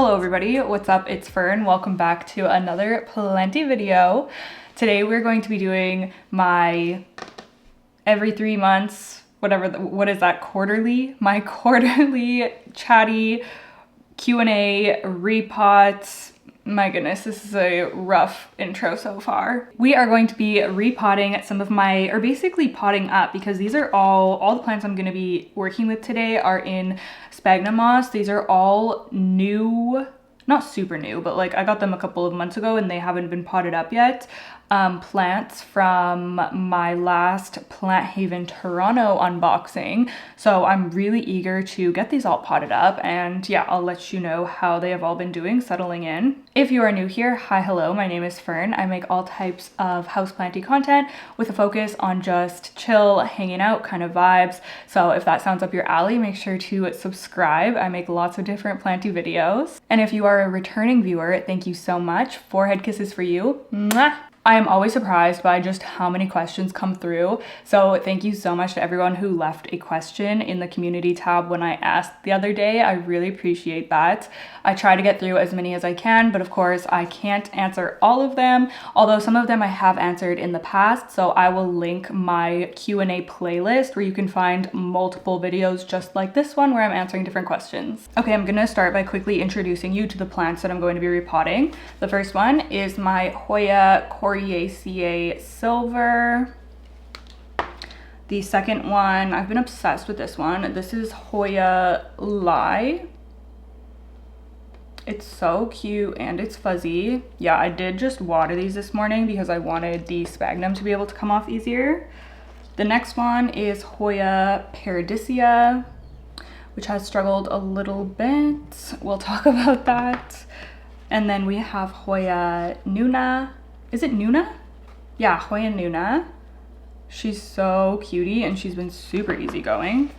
Hello everybody, what's up? It's Fern. Welcome back to another Plenty video. Today we're going to be doing my every 3 months, what is that, quarterly? My quarterly chatty Q&A repot. My goodness, this is a rough intro so far. We are going to be repotting some of my, or basically potting up, because these are all the plants I'm going to be working with today are in sphagnum moss. These are all new, not super new, but like I got them a couple of months ago and they haven't been potted up yet. Plants from my last Plant Haven Toronto unboxing. So I'm really eager to get these all potted up, and yeah, I'll let you know how they have all been doing, settling in. If you are new here, hi, hello, my name is Fern. I make all types of houseplanty content with a focus on just chill, hanging out kind of vibes. So if that sounds up your alley, make sure to subscribe. I make lots of different planty videos. And if you are a returning viewer, thank you so much. Forehead kisses for you. Mwah! I am always surprised by just how many questions come through. So thank you so much to everyone who left a question in the community tab when I asked the other day. I really appreciate that. I try to get through as many as I can, but of course I can't answer all of them, although some of them I have answered in the past. So I will link my Q&A playlist where you can find multiple videos just like this one where I'm answering different questions. Okay, I'm gonna start by quickly introducing you to the plants that I'm going to be repotting. The first one is my Hoya Coriaceae Silver. The second one, I've been obsessed with this one. This is Hoya Lai. It's so cute and it's fuzzy. Yeah, I did just water these this morning because I wanted the sphagnum to be able to come off easier. The next one is Hoya Paradisea, which has struggled a little bit. We'll talk about that. And then we have Hoya Nuna. Is it Nuna? Yeah, Hoya Nuna. She's so cutie and she's been super easygoing.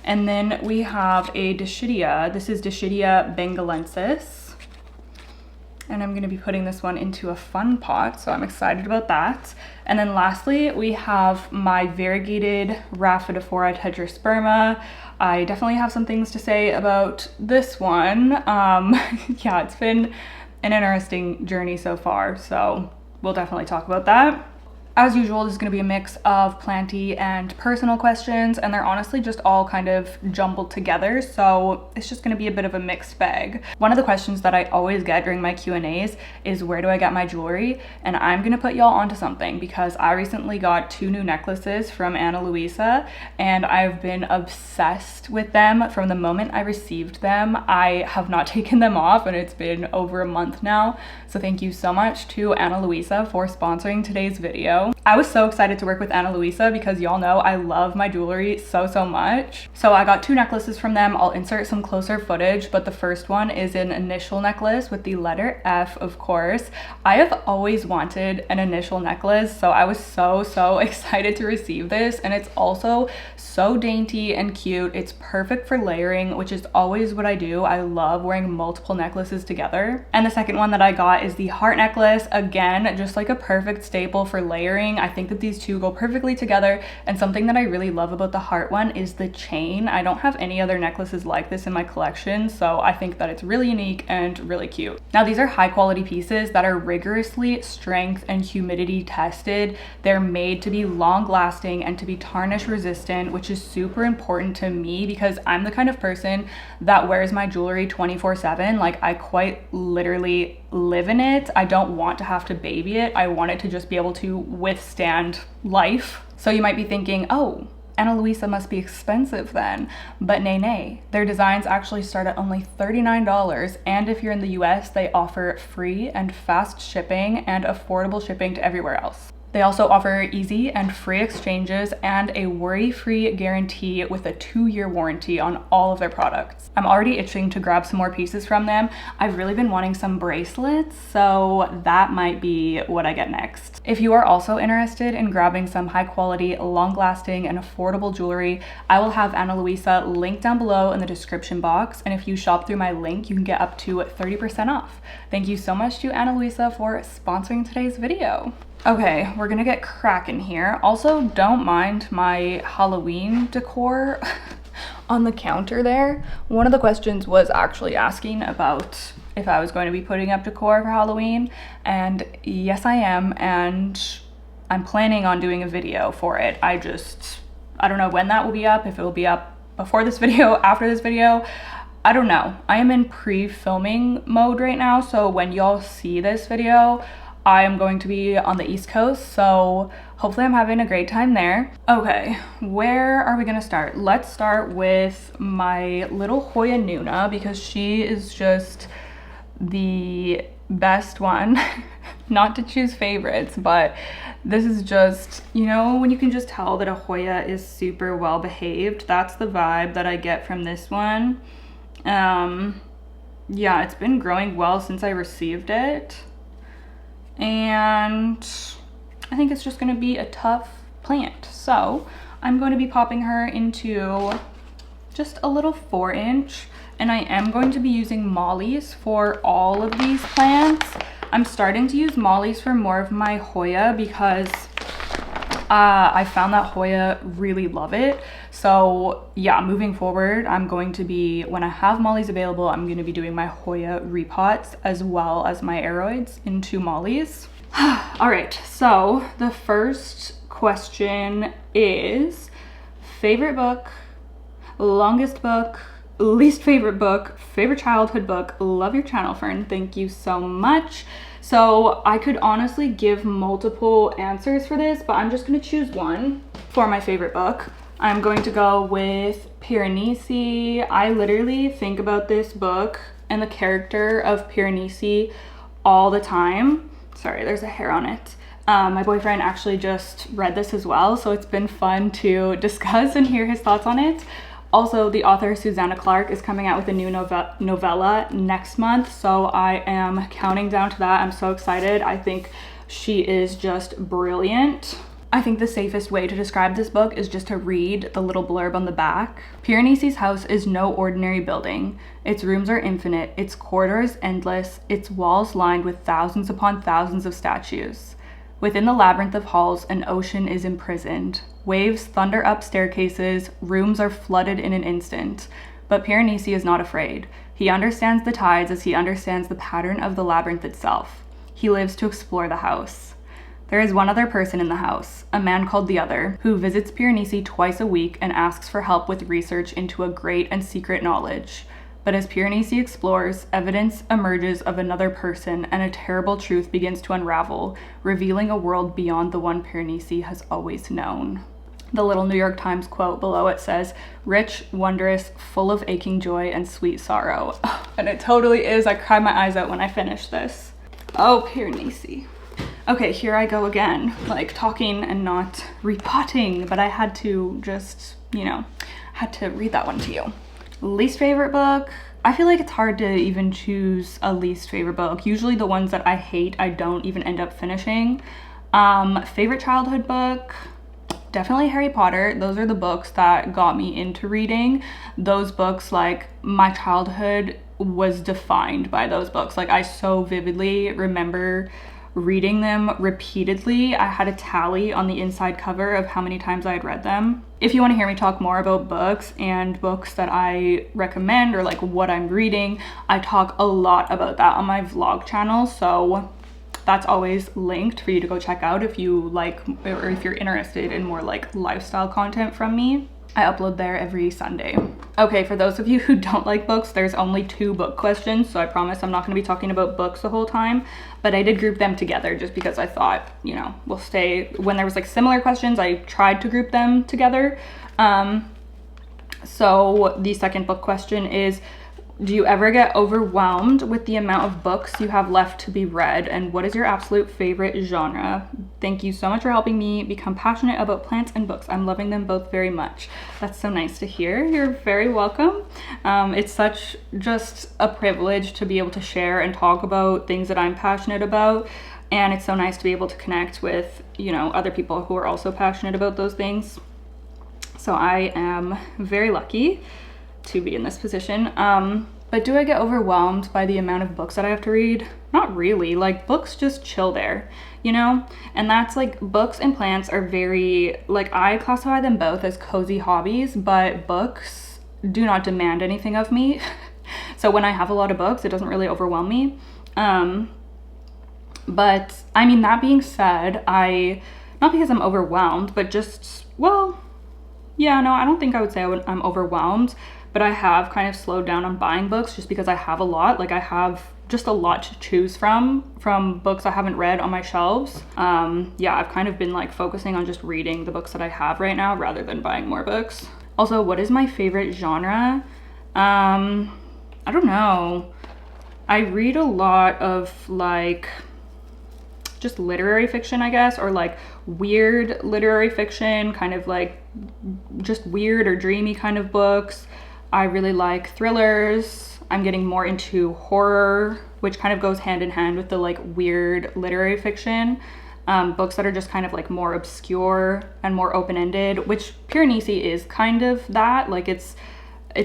And then we have a Dischidia. This is Dischidia bengalensis. And I'm gonna be putting this one into a fun pot, so I'm excited about that. And then lastly, we have my variegated Rhaphidophora tetrasperma. I definitely have some things to say about this one. Yeah, it's been an interesting journey so far, so we'll definitely talk about that. As usual, this is going to be a mix of planty and personal questions, and they're honestly just all kind of jumbled together, so it's just going to be a bit of a mixed bag. One of the questions that I always get during my Q&As is where do I get my jewelry? And I'm going to put y'all onto something because I recently got 2 new necklaces from Luisa, and I've been obsessed with them from the moment I received them. I have not taken them off, and it's been over a month now, so thank you so much to Luisa for sponsoring today's video. I was so excited to work with Luisa because y'all know I love my jewelry so much. So I got 2 necklaces from them. I'll insert some closer footage, but the first one is an initial necklace with the letter F, of course. I have always wanted an initial necklace, so I was so excited to receive this, and it's also so dainty and cute. It's perfect for layering, which is always what I do. I love wearing multiple necklaces together. And the second one that I got is the heart necklace. Again, just like a perfect staple for layering. I think that these two go perfectly together, and something that I really love about the heart one is the chain. I don't have any other necklaces like this in my collection, so I think that it's really unique and really cute. Now, these are high quality pieces that are rigorously strength and humidity tested. They're made to be long lasting and to be tarnish resistant, which is super important to me because I'm the kind of person that wears my jewelry 24/7. Like, I quite literally live in it. I don't want to have to baby it. I want it to just be able to withstand life. So you might be thinking, oh, Luisa must be expensive then. But nay. Their designs actually start at only $39, and if you're in the US, they offer free and fast shipping and affordable shipping to everywhere else. They also offer easy and free exchanges and a worry-free guarantee with a 2-year warranty on all of their products. I'm already itching to grab some more pieces from them. I've really been wanting some bracelets, so that might be what I get next. If you are also interested in grabbing some high-quality, long-lasting, and affordable jewelry, I will have Luisa linked down below in the description box, and if you shop through my link, you can get up to 30% off. Thank you so much to Luisa for sponsoring today's video. Okay, we're gonna get cracking here. Also, don't mind my Halloween decor on the counter there. One of the questions was actually asking about if I was going to be putting up decor for Halloween, and yes I am, and I'm planning on doing a video for it. I don't know when that will be up, if it will be up before this video, after this video, I don't know. I am in pre-filming mode right now, so when y'all see this video, I am going to be on the East Coast, so hopefully I'm having a great time there. Okay, where are we gonna start? Let's start with my little Hoya Nuna, because she is just the best one. Not to choose favorites, but this is just, you know, when you can just tell that a Hoya is super well behaved. That's the vibe that I get from this one. Yeah, it's been growing well since I received it, and I think it's just going to be a tough plant. So I'm going to be popping her into just a little 4-inch, and I am going to be using mollies for all of these plants. I'm starting to use mollies for more of my Hoya because I found that Hoya really love it. So yeah, moving forward, I'm going to be, when I have mollies available, I'm going to be doing my Hoya repots as well as my aeroids into mollies. All right, so the first question is favorite book, longest book, least favorite book, favorite childhood book. Love your channel, Fern. Thank you so much. So I could honestly give multiple answers for this, but I'm just going to choose one for my favorite book. I'm going to go with Piranesi. I literally think about this book and the character of Piranesi all the time. Sorry, there's a hair on it. My boyfriend actually just read this as well, so it's been fun to discuss and hear his thoughts on it. Also, the author Susanna Clarke is coming out with a new novella next month, so I am counting down to that. I'm so excited. I think she is just brilliant. I think the safest way to describe this book is just to read the little blurb on the back. Piranesi's house is no ordinary building. Its rooms are infinite, its corridors endless, its walls lined with thousands upon thousands of statues. Within the labyrinth of halls, an ocean is imprisoned. Waves thunder up staircases, rooms are flooded in an instant. But Piranesi is not afraid. He understands the tides as he understands the pattern of the labyrinth itself. He lives to explore the house. There is one other person in the house, a man called the Other, who visits Piranesi twice a week and asks for help with research into a great and secret knowledge. But as Piranesi explores, evidence emerges of another person and a terrible truth begins to unravel, revealing a world beyond the one Piranesi has always known. The little New York Times quote below it says, "Rich, wondrous, full of aching joy and sweet sorrow." And it totally is. I cried my eyes out when I finished this. Oh, Piranesi. Okay, here I go again, like talking and not repotting, but I had to just, you know, had to read that one to you. Least favorite book. I feel like it's hard to even choose a least favorite book. Usually the ones that I hate, I don't even end up finishing. Favorite childhood book, definitely Harry Potter. Those are the books that got me into reading. Those books, like, my childhood was defined by those books. Like, I so vividly remember reading them repeatedly. I had a tally on the inside cover of how many times I had read them. If you want to hear me talk more about books and books that I recommend or like what I'm reading, I talk a lot about that on my vlog channel, so that's always linked for you to go check out if you like, or if you're interested in more like lifestyle content from me. I upload there every Sunday. Okay, for those of you who don't like books, there's only 2 book questions, so I promise I'm not going to be talking about books the whole time, but I did group them together just because I thought, you know, we'll stay, when there was like similar questions, I tried to group them together. So the second book question is, do you ever get overwhelmed with the amount of books you have left to be read? And what is your absolute favorite genre? Thank you so much for helping me become passionate about plants and books. I'm loving them both very much. That's so nice to hear. You're very welcome. It's such just a privilege to be able to share and talk about things that I'm passionate about. And it's so nice to be able to connect with, you know, other people who are also passionate about those things. So I am very lucky to be in this position. But do I get overwhelmed by the amount of books that I have to read? Not really. Like, books just chill there, you know? And that's like, books and plants are very, like, I classify them both as cozy hobbies, but books do not demand anything of me. So when I have a lot of books, it doesn't really overwhelm me. But I mean, that being said, not because I'm overwhelmed, but just, well, yeah, no, I don't think I would say I'm overwhelmed, but I have kind of slowed down on buying books just because I have a lot. Like I have just a lot to choose from books I haven't read on my shelves. Yeah, I've kind of been like focusing on just reading the books that I have right now rather than buying more books. Also, what is my favorite genre? I don't know. I read a lot of like just literary fiction, I guess, or like weird literary fiction, kind of like just weird or dreamy kind of books. I really like thrillers. I'm getting more into horror, which kind of goes hand in hand with the like weird literary fiction. Books that are just kind of like more obscure and more open-ended, which Piranesi is kind of that. Like it's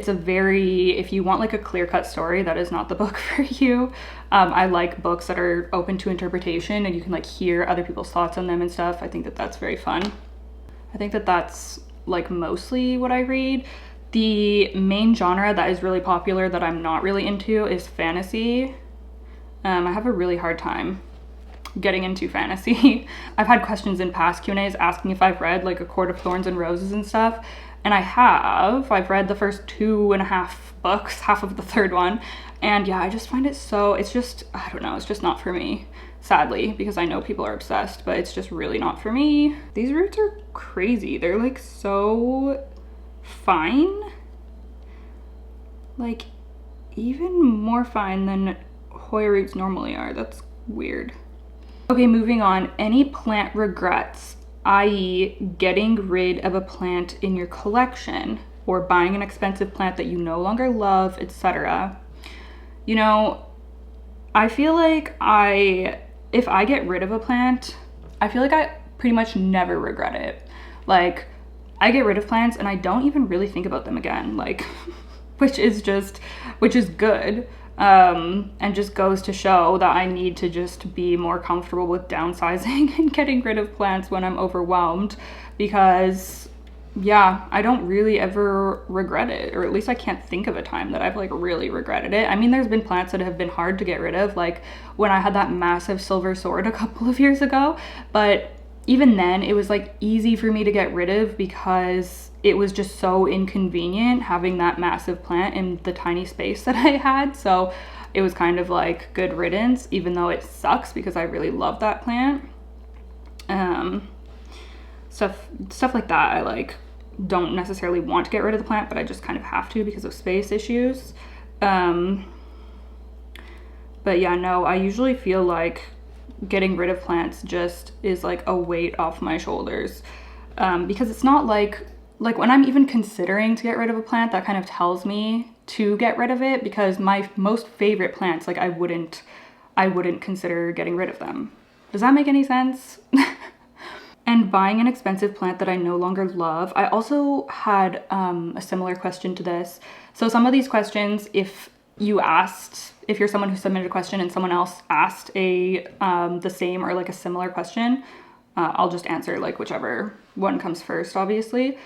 a very, if you want like a clear-cut story, that is not the book for you. I like books that are open to interpretation and you can like hear other people's thoughts on them and stuff. I think that that's very fun. I think that that's like mostly what I read. The main genre that is really popular that I'm not really into is fantasy. I have a really hard time getting into fantasy. I've had questions in past Q&As asking if I've read like A Court of Thorns and Roses and stuff. And I have. I've read the first 2.5 books, half of the third one. And yeah, I just find it so, it's just, I don't know, it's just not for me. Sadly, because I know people are obsessed, but it's just really not for me. These roots are crazy. They're like so fine. Like even more fine than Hoya roots normally are. That's weird. Okay, moving on. Any plant regrets, i.e. getting rid of a plant in your collection or buying an expensive plant that you no longer love, etc. You know, I feel like if I get rid of a plant, I feel like I pretty much never regret it. Like I get rid of plants and I don't even really think about them again, like, which is good. And just goes to show that I need to just be more comfortable with downsizing and getting rid of plants when I'm overwhelmed, because yeah, I don't really ever regret it, or at least I can't think of a time that I've like really regretted it. I mean, there's been plants that have been hard to get rid of, like when I had that massive silver sword a couple of years ago, but even then it was like easy for me to get rid of because it was just so inconvenient having that massive plant in the tiny space that I had. So it was kind of like good riddance, even though it sucks because I really love that plant. Stuff like that, I like don't necessarily want to get rid of the plant, but I just kind of have to because of space issues. But yeah, no, I usually feel like getting rid of plants just is like a weight off my shoulders, because it's not like when I'm even considering to get rid of a plant, that kind of tells me to get rid of it, because my most favorite plants, like I wouldn't consider getting rid of them. Does that make any sense? And buying an expensive plant that I no longer love. I also had a similar question to this. So some of these questions, if you're someone who submitted a question and someone else asked the same or like a similar question, I'll just answer like whichever one comes first, obviously.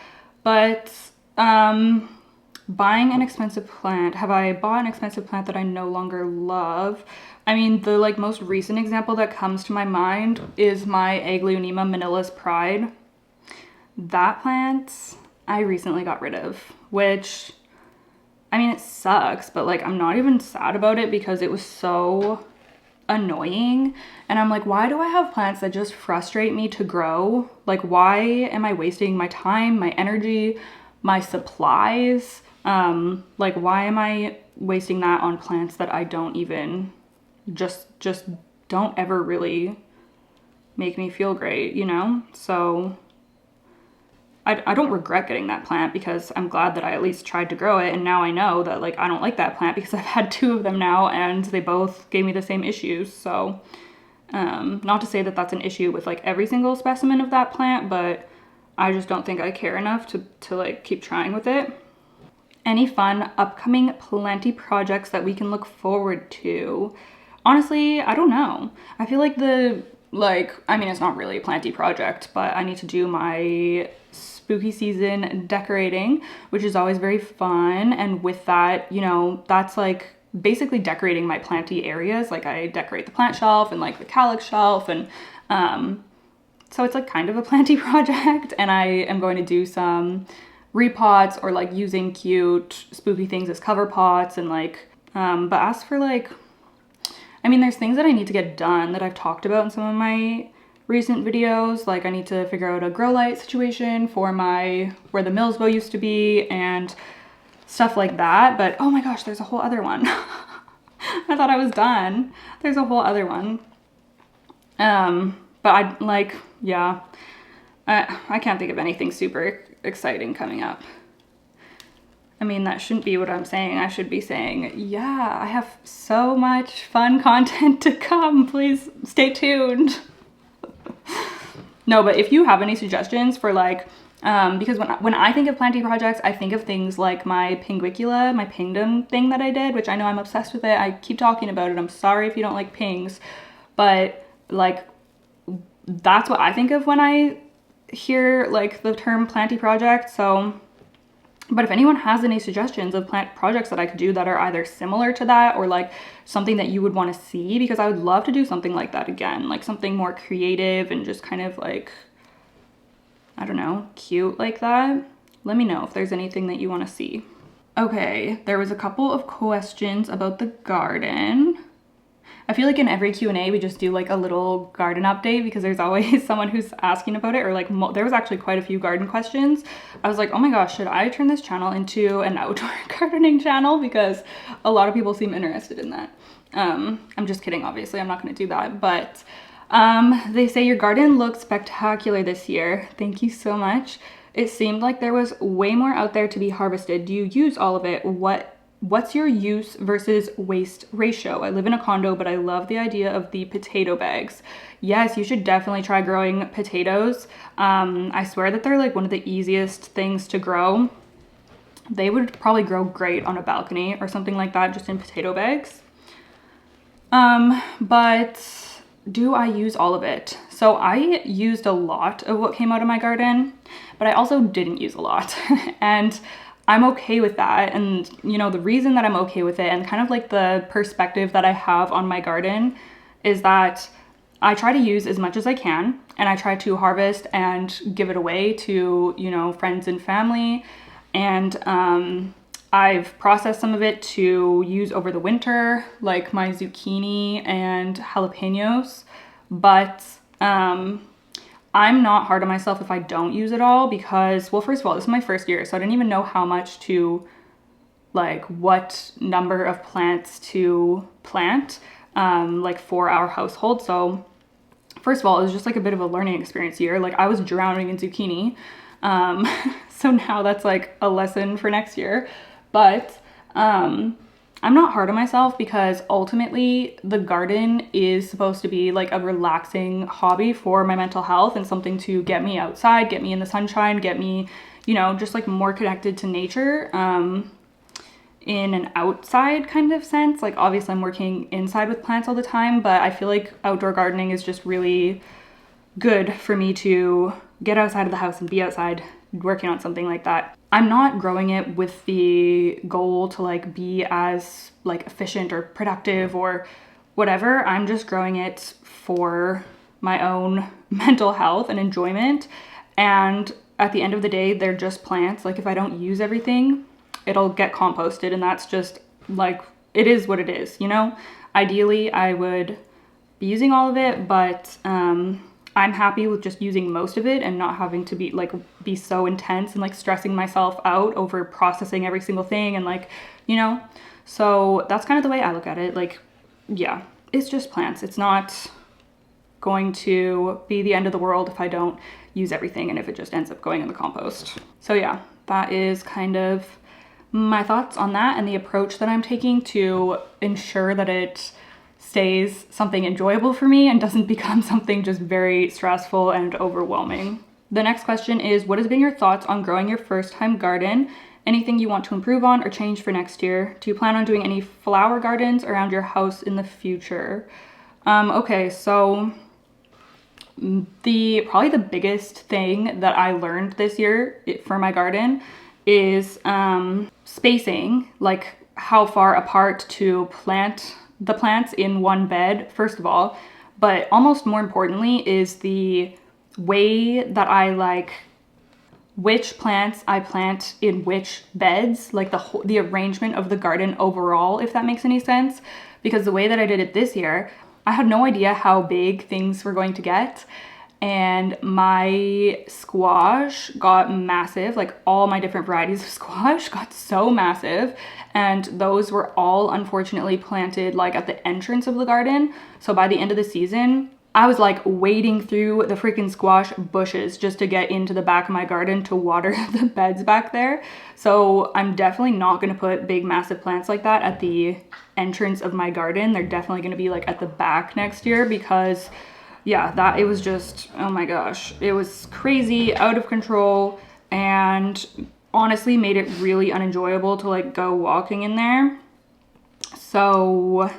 But buying an expensive plant, have I bought an expensive plant that I no longer love? I mean, the like most recent example that comes to my mind is my Aglaonema Manila's Pride. That plant I recently got rid of, which, I mean, it sucks, but like I'm not even sad about it because it was so annoying. And I'm like, why do I have plants that just frustrate me to grow? Like, why am I wasting my time, my energy, my supplies? Like, why am I wasting that on plants that I don't even just don't ever really make me feel great, you know? So I don't regret getting that plant because I'm glad that I at least tried to grow it, and now I know that like I don't like that plant because I've had 2 of them now and they both gave me the same issues. So not to say that that's an issue with like every single specimen of that plant, but I just don't think I care enough to like keep trying with it. Any fun upcoming planty projects that we can look forward to? Honestly, I don't know. I feel like I mean, it's not really a planty project, but I need to do my spooky season decorating, which is always very fun. And with that, you know, that's like basically decorating my planty areas. Like I decorate the plant shelf and like the calyx shelf, and so it's like kind of a planty project. And I am going to do some repots or like using cute spooky things as cover pots and like, but as for like, I mean, there's things that I need to get done that I've talked about in some of my recent videos. Like I need to figure out a grow light situation for my, where the Millsbow used to be and stuff like that. But oh my gosh, there's a whole other one. I thought I was done. There's a whole other one. But I like, yeah, I can't think of anything super exciting coming up. I mean, that shouldn't be what I'm saying. I should be saying, yeah, I have so much fun content to come. Please stay tuned. No, but if you have any suggestions for like, because when I think of planty projects, I think of things like my pinguicula, my pingdom thing that I did, which I know I'm obsessed with it. I keep talking about it. I'm sorry if you don't like pings, but like, that's what I think of when I hear like the term planty project. So, but if anyone has any suggestions of plant projects that I could do that are either similar to that or like something that you would want to see, because I would love to do something like that again, like something more creative and just kind of like, I don't know, cute like that. Let me know if there's anything that you want to see. Okay, there was a couple of questions about the garden. I feel like in every Q&A we just do like a little garden update because there's always someone who's asking about it, or like there was actually quite a few garden questions. I was like, oh my gosh, should I turn this channel into an outdoor gardening channel? Because a lot of people seem interested in that. I'm just kidding, obviously, I'm not gonna do that, but they say your garden looks spectacular this year. Thank you so much. It seemed like there was way more out there to be harvested. Do you use all of it? What's your use versus waste ratio? I live in a condo, but I love the idea of the potato bags. Yes, you should definitely try growing potatoes. I swear that they're like one of the easiest things to grow. They would probably grow great on a balcony or something like that, just in potato bags. But do I use all of it? So I used a lot of what came out of my garden, but I also didn't use a lot. And I'm okay with that. And you know, the reason that I'm okay with it and kind of like the perspective that I have on my garden is that I try to use as much as I can, and I try to harvest and give it away to, you know, friends and family. And I've processed some of it to use over the winter, like my zucchini and jalapenos. But I'm not hard on myself if I don't use it all because, well, first of all, this is my first year, so I didn't even know how much to, like, what number of plants to plant, like, for our household. So, first of all, it was just, like, a bit of a learning experience year. Like, I was drowning in zucchini, so now that's, like, a lesson for next year. But, I'm not hard on myself because ultimately the garden is supposed to be like a relaxing hobby for my mental health and something to get me outside, get me in the sunshine, get me, you know, just like more connected to nature in an outside kind of sense. Like obviously I'm working inside with plants all the time, but I feel like outdoor gardening is just really good for me to get outside of the house and be outside working on something like that. I'm not growing it with the goal to like be as like efficient or productive or whatever. I'm just growing it for my own mental health and enjoyment. And at the end of the day, they're just plants. Like if I don't use everything, it'll get composted, and that's just like, it is what it is, you know? Ideally, I would be using all of it, but I'm happy with just using most of it and not having to be so intense and like stressing myself out over processing every single thing and like, you know, so that's kind of the way I look at it. Like, yeah, it's just plants. It's not going to be the end of the world if I don't use everything and if it just ends up going in the compost. So yeah, that is kind of my thoughts on that and the approach that I'm taking to ensure that it stays something enjoyable for me and doesn't become something just very stressful and overwhelming. The next question is, what has been your thoughts on growing your first time garden? Anything you want to improve on or change for next year? Do you plan on doing any flower gardens around your house in the future? Okay, so Probably the biggest thing that I learned this year for my garden is spacing, like how far apart to plant the plants in one bed, first of all, but almost more importantly is the way that I like which plants I plant in which beds, like the arrangement of the garden overall, if that makes any sense. Because the way that I did it this year, I had no idea how big things were going to get. And my squash got massive, like all my different varieties of squash got so massive. And those were all unfortunately planted like at the entrance of the garden. So by the end of the season, I was like wading through the freaking squash bushes just to get into the back of my garden to water the beds back there. So I'm definitely not going to put big massive plants like that at the entrance of my garden. They're definitely going to be like at the back next year because yeah, it was just, oh my gosh, it was crazy, out of control, and honestly made it really unenjoyable to like go walking in there. So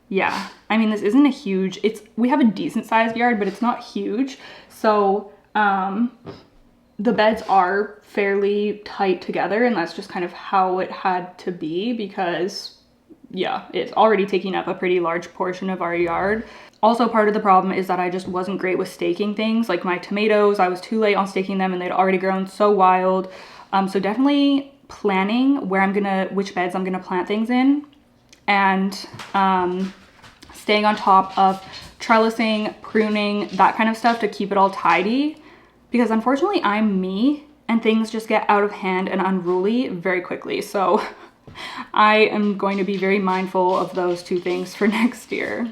yeah, I mean, this isn't a huge, we have a decent sized yard, but it's not huge. So the beds are fairly tight together, and that's just kind of how it had to be because yeah, it's already taking up a pretty large portion of our yard. Also, part of the problem is that I just wasn't great with staking things. Like my tomatoes, I was too late on staking them and they'd already grown so wild. So definitely planning which beds I'm gonna plant things in, and staying on top of trellising, pruning, that kind of stuff to keep it all tidy. Because unfortunately I'm me and things just get out of hand and unruly very quickly. So I am going to be very mindful of those two things for next year.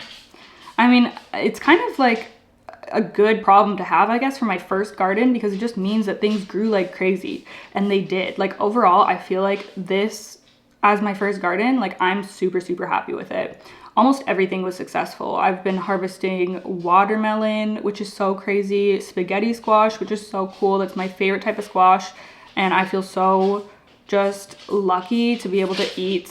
I mean, it's kind of like a good problem to have, I guess, for my first garden, because it just means that things grew like crazy, and they did. Like overall, I feel like this, as my first garden, like I'm super, super happy with it. Almost everything was successful. I've been harvesting watermelon, which is so crazy, spaghetti squash, which is so cool. That's my favorite type of squash, and I feel so just lucky to be able to eat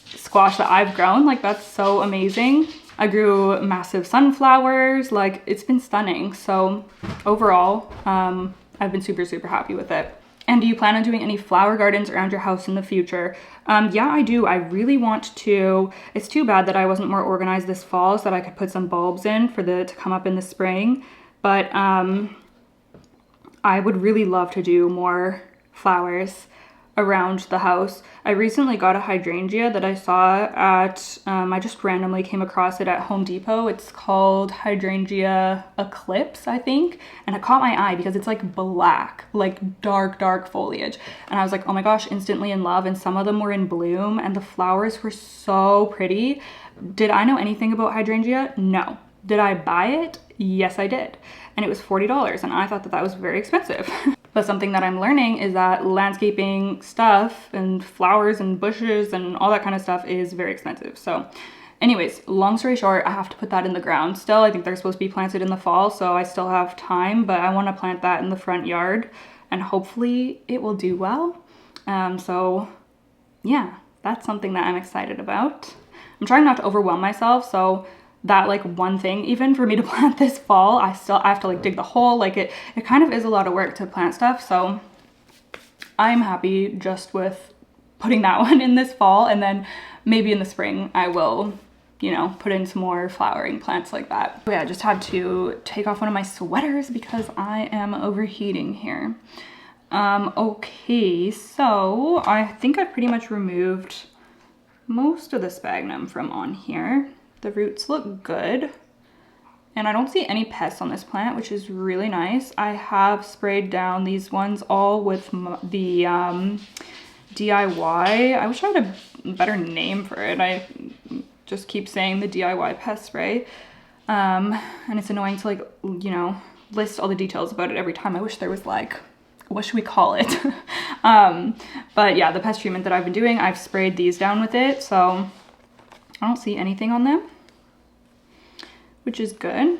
squash that I've grown. Like that's so amazing. I grew massive sunflowers, like it's been stunning. So overall, I've been super, super happy with it. And do you plan on doing any flower gardens around your house in the future? Yeah, I do. I really want to. It's too bad that I wasn't more organized this fall so that I could put some bulbs in to come up in the spring. But I would really love to do more flowers around the house. I recently got a hydrangea that I saw at, I just randomly came across it at Home Depot. It's called Hydrangea Eclipse, I think. And it caught my eye because it's like black, like dark, dark foliage. And I was like, oh my gosh, instantly in love. And some of them were in bloom and the flowers were so pretty. Did I know anything about hydrangea? No. Did I buy it? Yes, I did. And it was $40 and I thought that was very expensive. But something that I'm learning is that landscaping stuff and flowers and bushes and all that kind of stuff is very expensive. So anyways, long story short, I have to put that in the ground still. I think they're supposed to be planted in the fall, so I still have time, but I want to plant that in the front yard and hopefully it will do well. So yeah, that's something that I'm excited about. I'm trying not to overwhelm myself, so that like one thing, even for me to plant this fall, I have to like dig the hole. Like it kind of is a lot of work to plant stuff. So I'm happy just with putting that one in this fall, and then maybe in the spring I will, you know, put in some more flowering plants like that. But yeah, I just had to take off one of my sweaters because I am overheating here. Okay, so I think I've pretty much removed most of the sphagnum from on here. The roots look good, and I don't see any pests on this plant, which is really nice. I have sprayed down these ones all with the DIY. I wish I had a better name for it. I just keep saying the DIY pest spray, and it's annoying to like, you know, list all the details about it every time. I wish there was like, what should we call it? But yeah, the pest treatment that I've been doing, I've sprayed these down with it, so I don't see anything on them, which is good.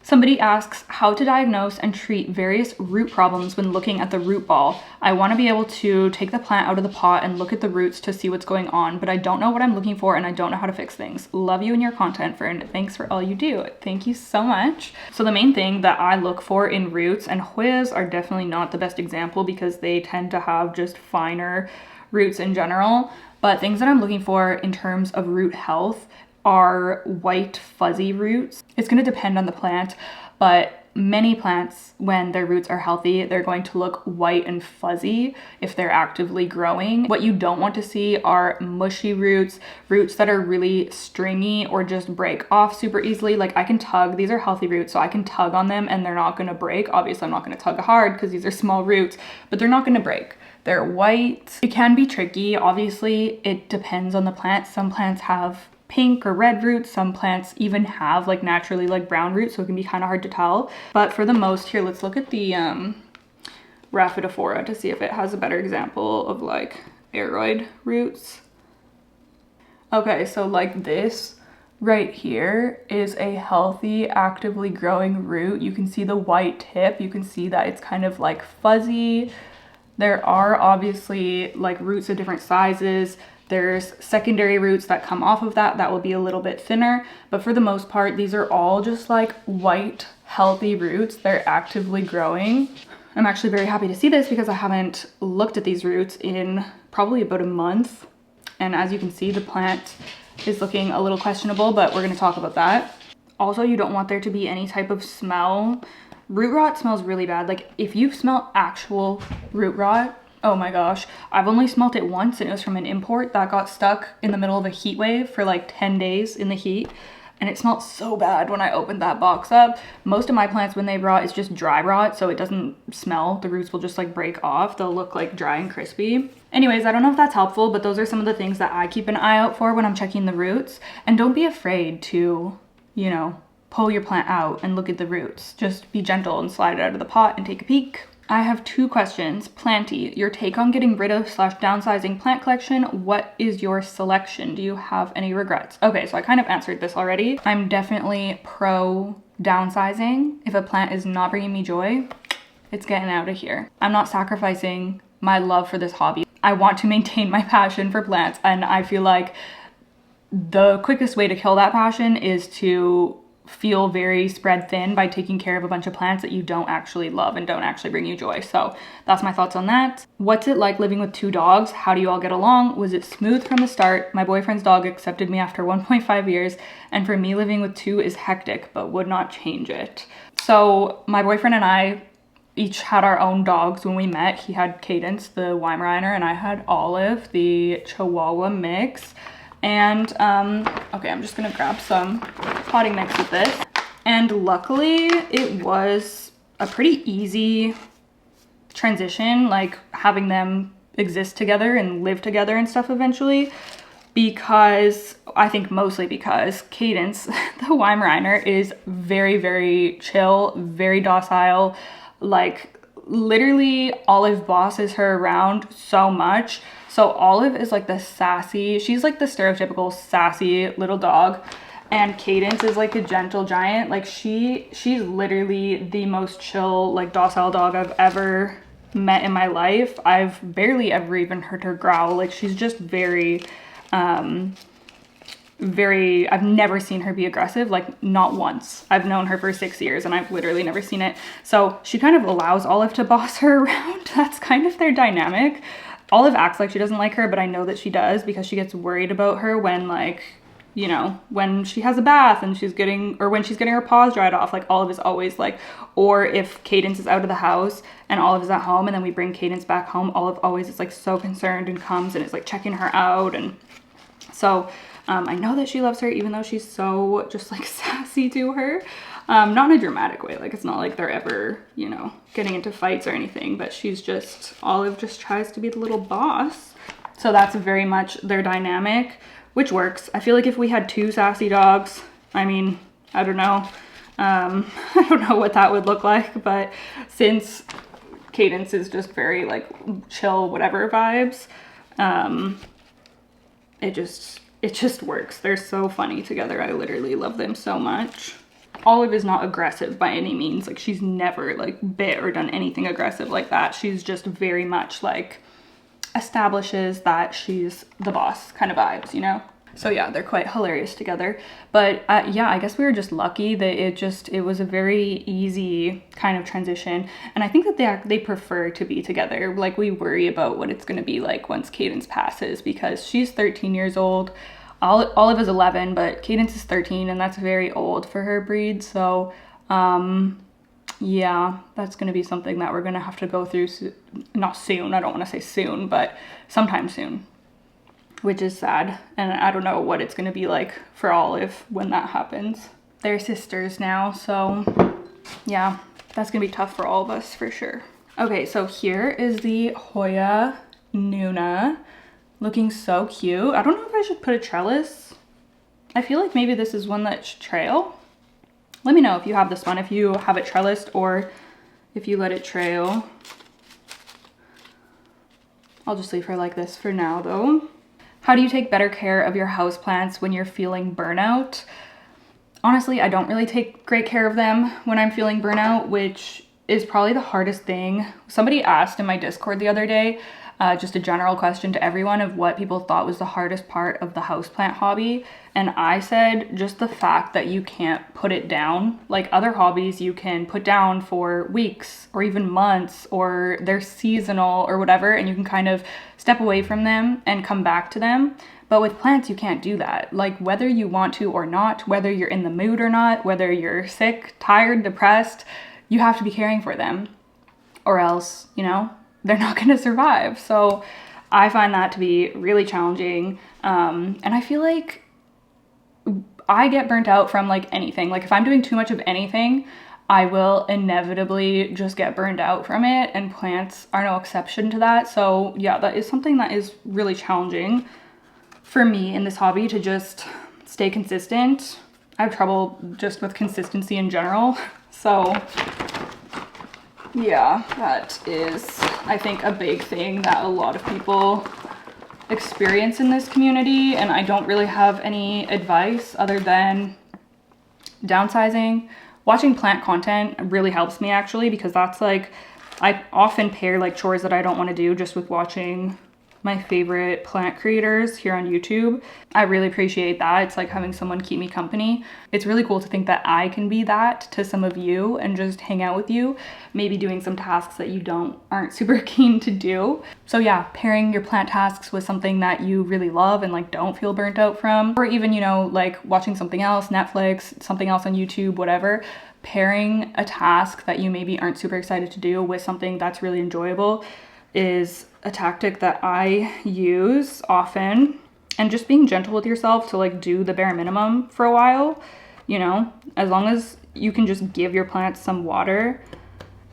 Somebody asks how to diagnose and treat various root problems when looking at the root ball. I want to be able to take the plant out of the pot and look at the roots to see what's going on, but I don't know what I'm looking for and I don't know how to fix things. Love you and your content, Fern. Thanks for all you do. Thank you so much. So the main thing that I look for in roots, and Hoyas are definitely not the best example because they tend to have just finer roots in general, but things that I'm looking for in terms of root health are white fuzzy roots. It's going to depend on the plant, but many plants, when their roots are healthy, they're going to look white and fuzzy if they're actively growing. What you don't want to see are mushy roots, roots that are really stringy or just break off super easily. Like I can tug, these are healthy roots, so I can tug on them and they're not going to break. Obviously, I'm not going to tug hard because these are small roots, but they're not going to break. They're white. It can be tricky. Obviously, it depends on the plant. Some plants have pink or red roots. Some plants even have like naturally like brown roots, so it can be kind of hard to tell. But for the most, here, let's look at the Rhaphidophora to see if it has a better example of like aroid roots. Okay, so like this right here is a healthy, actively growing root. You can see the white tip. You can see that it's kind of like fuzzy. There are obviously like roots of different sizes. There's secondary roots that come off of that will be a little bit thinner, but for the most part, these are all just like white, healthy roots. They're actively growing. I'm actually very happy to see this because I haven't looked at these roots in probably about a month. And as you can see, the plant is looking a little questionable, but we're gonna talk about that. Also, you don't want there to be any type of smell. Root rot smells really bad. Like if you smell actual root rot, oh my gosh, I've only smelt it once and it was from an import that got stuck in the middle of a heat wave for like 10 days in the heat. And it smelled so bad when I opened that box up. Most of my plants, when they rot, it's just dry rot, so it doesn't smell. The roots will just like break off. They'll look like dry and crispy. Anyways, I don't know if that's helpful, but those are some of the things that I keep an eye out for when I'm checking the roots. And don't be afraid to, you know, pull your plant out and look at the roots. Just be gentle and slide it out of the pot and take a peek. I have 2 questions. Planty, your take on getting rid of / downsizing plant collection. What is your selection? Do you have any regrets? Okay, so I kind of answered this already. I'm definitely pro downsizing. If a plant is not bringing me joy, it's getting out of here. I'm not sacrificing my love for this hobby. I want to maintain my passion for plants, and I feel like the quickest way to kill that passion is to feel very spread thin by taking care of a bunch of plants that you don't actually love and don't actually bring you joy. So that's my thoughts on that. What's it like living with 2 dogs? How do you all get along? Was it smooth from the start? My boyfriend's dog accepted me after 1.5 years, and for me, living with 2 is hectic, but would not change it. So my boyfriend and I each had our own dogs when we met. He had Cadence, the Weimaraner, and I had Olive, the Chihuahua mix. And okay, I'm just gonna grab some potting mix with this. And luckily it was a pretty easy transition, like having them exist together and live together and stuff eventually, because I think mostly because Cadence, the Weimaraner, is very, very chill, very docile. Like literally Olive bosses her around so much. So Olive is like the sassy, she's like the stereotypical sassy little dog, and Cadence is like a gentle giant. Like she's literally the most chill, like docile dog I've ever met in my life. I've barely ever even heard her growl. Like she's just very, I've never seen her be aggressive, like not once. I've known her for 6 years and I've literally never seen it. So she kind of allows Olive to boss her around. That's kind of their dynamic. Olive acts like she doesn't like her, but I know that she does because she gets worried about her when, like, you know, when she has a bath and she's getting, or when she's getting her paws dried off. Like Olive is always like, or if Cadence is out of the house and Olive is at home and then we bring Cadence back home, Olive always is like so concerned and comes and is like checking her out. And so I know that she loves her, even though she's so just like sassy to her. Not in a dramatic way, like it's not like they're ever, you know, getting into fights or anything, but she's just, Olive just tries to be the little boss. So that's very much their dynamic, which works. I feel like if we had 2 sassy dogs, I mean, I don't know. I don't know what that would look like, but since Cadence is just very like chill, whatever vibes, it just works. They're so funny together. I literally love them so much. Olive is not aggressive by any means. Like she's never like bit or done anything aggressive like that. She's just very much like establishes that she's the boss kind of vibes, you know? So yeah, they're quite hilarious together. But yeah, I guess we were just lucky that it was a very easy kind of transition. And I think that they prefer to be together. Like we worry about what it's gonna be like once Cadence passes, because she's 13 years old. Olive is 11, but Cadence is 13, and that's very old for her breed. So yeah, that's gonna be something that we're gonna have to go through not soon, I don't want to say soon, but sometime soon, which is sad. And I don't know what it's gonna be like for Olive when that happens. They're sisters now, so yeah, that's gonna be tough for all of us for sure. Okay, so here is the Hoya Nuna, looking so cute. I don't know if I should put a trellis. I feel like maybe this is one that should trail. Let me know if you have this one, if you have it trellised or if you let it trail. I'll just leave her like this for now though. How do you take better care of your houseplants when you're feeling burnout? Honestly, I don't really take great care of them when I'm feeling burnout, which is probably the hardest thing. Somebody asked in my Discord the other day, just a general question to everyone of what people thought was the hardest part of the houseplant hobby. And I said just the fact that you can't put it down. Like other hobbies you can put down for weeks or even months, or they're seasonal or whatever, and you can kind of step away from them and come back to them. But with plants, you can't do that. Like whether you want to or not, whether you're in the mood or not, whether you're sick, tired, depressed, you have to be caring for them, or else, you know, they're not going to survive. So I find that to be really challenging. And I feel like I get burnt out from like anything. Like if I'm doing too much of anything, I will inevitably just get burned out from it, and plants are no exception to that. So yeah, that is something that is really challenging for me in this hobby, to just stay consistent. I have trouble just with consistency in general. So yeah, that is, I think, a big thing that a lot of people experience in this community, and I don't really have any advice other than downsizing. Watching plant content really helps me actually, because that's like, I often pair like chores that I don't want to do just with watching my favorite plant creators here on YouTube. I really appreciate that. It's like having someone keep me company. It's really cool to think that I can be that to some of you and just hang out with you, maybe doing some tasks that you aren't super keen to do. So yeah, pairing your plant tasks with something that you really love and like don't feel burnt out from, or even, you know, like watching something else, Netflix, something else on YouTube, whatever, pairing a task that you maybe aren't super excited to do with something that's really enjoyable is a tactic that I use often. And just being gentle with yourself to like do the bare minimum for a while, you know, as long as you can just give your plants some water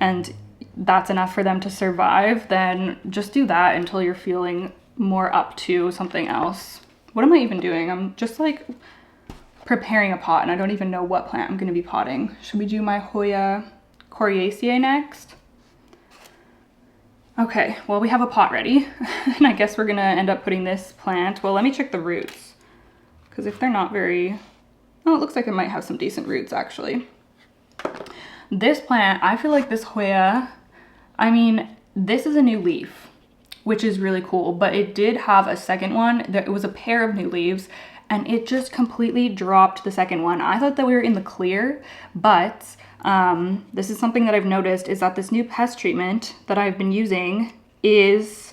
and that's enough for them to survive, then just do that until you're feeling more up to something else. What am I even doing? I'm just like preparing a pot and I don't even know what plant I'm going to be potting. Should we do my Hoya coriaceae next? Okay, well, we have a pot ready, and I guess we're gonna end up putting this plant, well, let me check the roots, because if they're not very, oh, it looks like it might have some decent roots, actually. This plant, I feel like this Hoya, I mean, this is a new leaf, which is really cool, but it did have a second one, it was a pair of new leaves, and it just completely dropped the second one. I thought that we were in the clear, but this is something that I've noticed, is that this new pest treatment that I've been using is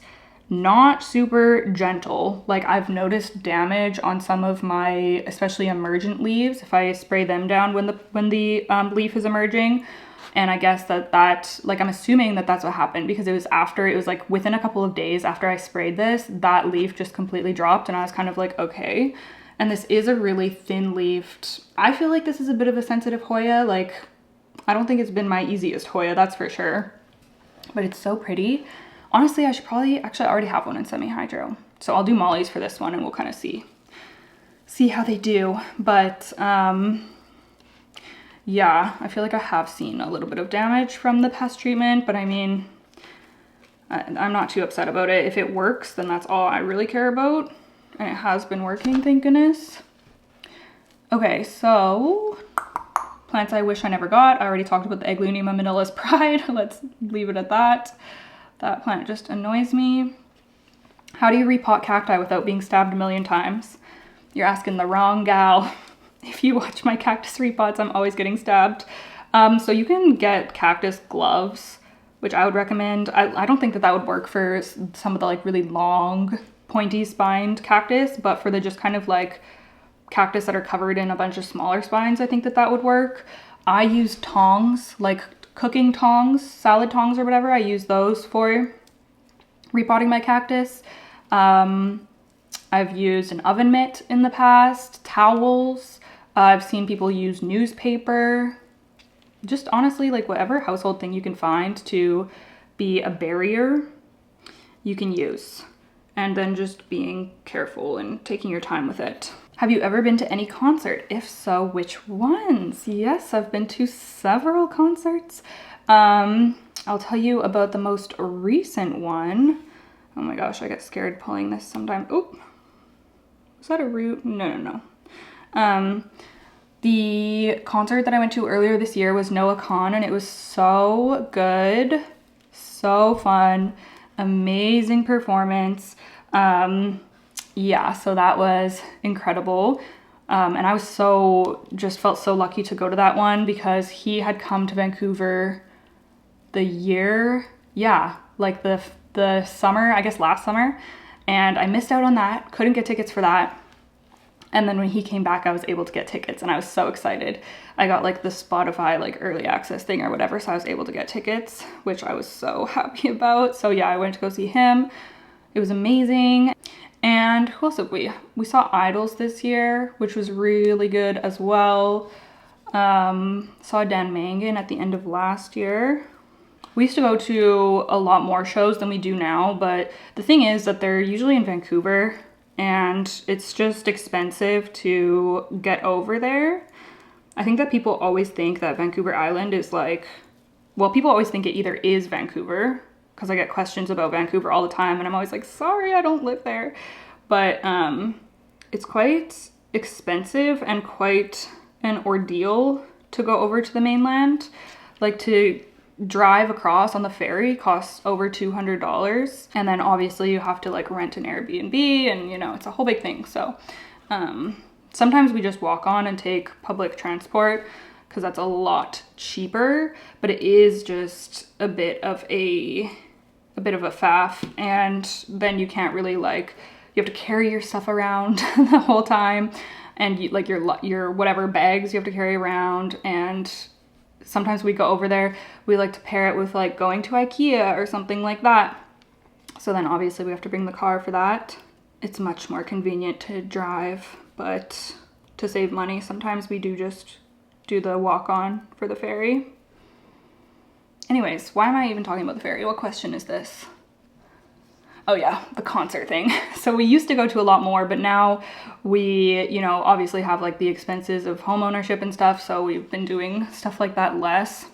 not super gentle. Like I've noticed damage on some of my, especially emergent leaves, if I spray them down when the leaf is emerging. And I guess that like, I'm assuming that that's what happened, because it was like within a couple of days after I sprayed this, that leaf just completely dropped, and I was kind of like, okay. And this is a really thin leafed, I feel like this is a bit of a sensitive Hoya. Like, I don't think it's been my easiest Hoya, that's for sure. But it's so pretty. Honestly, I should probably, actually I already have one in semi-hydro. So I'll do mollies for this one and we'll kind of see how they do. But yeah, I feel like I have seen a little bit of damage from the pest treatment, but I mean, I'm not too upset about it. If it works, then that's all I really care about. And it has been working, thank goodness. Okay, so Plants I wish I never got. I already talked about the Aglaonema Manila's Pride. Let's leave it at that. That plant just annoys me. How do you repot cacti without being stabbed a million times? You're asking the wrong gal. If you watch my cactus repots, I'm always getting stabbed. So you can get cactus gloves, which I would recommend. I don't think that that would work for some of the like really long, pointy spined cactus, but for the just kind of like cactus that are covered in a bunch of smaller spines, I think that that would work. I use tongs, like cooking tongs, salad tongs or whatever. I use those for repotting my cactus. I've used an oven mitt in the past, towels. I've seen people use newspaper. Just honestly, like whatever household thing you can find to be a barrier, you can use. And then just being careful and taking your time with it. Have you ever been to any concert? If so, which ones? Yes, I've been to several concerts. I'll tell you about the most recent one. Oh my gosh, I get scared pulling this sometimes. Oop. Was that a root? No. The concert that I went to earlier this year was Noah Kahan, and it was so good, so fun, amazing performance. Yeah, so that was incredible. And I was felt so lucky to go to that one because he had come to Vancouver like the summer, I guess last summer, and I missed out on that, couldn't get tickets for that. And then when he came back, I was able to get tickets and I was so excited. I got like the Spotify like early access thing or whatever, so I was able to get tickets, which I was so happy about. So yeah, I went to go see him. It was amazing. And who else did we saw Idols this year, which was really good as well. Saw Dan Mangan at the end of last year. We used to go to a lot more shows than we do now, but the thing is that they're usually in Vancouver and it's just expensive to get over there. I think that people always think that Vancouver Island is like, well, people always think it either is Vancouver, because I get questions about Vancouver all the time and I'm always like, sorry, I don't live there. But it's quite expensive and quite an ordeal to go over to the mainland. Like to drive across on the ferry costs over $200. And then obviously you have to like rent an Airbnb and you know, it's a whole big thing. So sometimes we just walk on and take public transport because that's a lot cheaper, but it is just a bit of a faff, and then you can't really like, you have to carry your stuff around the whole time, and you, like your whatever bags you have to carry around. And sometimes we go over there, we like to pair it with like going to IKEA or something like that. So then obviously we have to bring the car for that. It's much more convenient to drive, but to save money, sometimes we do just do the walk on for the ferry. Anyways, why am I even talking about the ferry? What question is this? Oh yeah, the concert thing. So we used to go to a lot more, but now we, you know, obviously have like the expenses of home ownership and stuff. So we've been doing stuff like that less.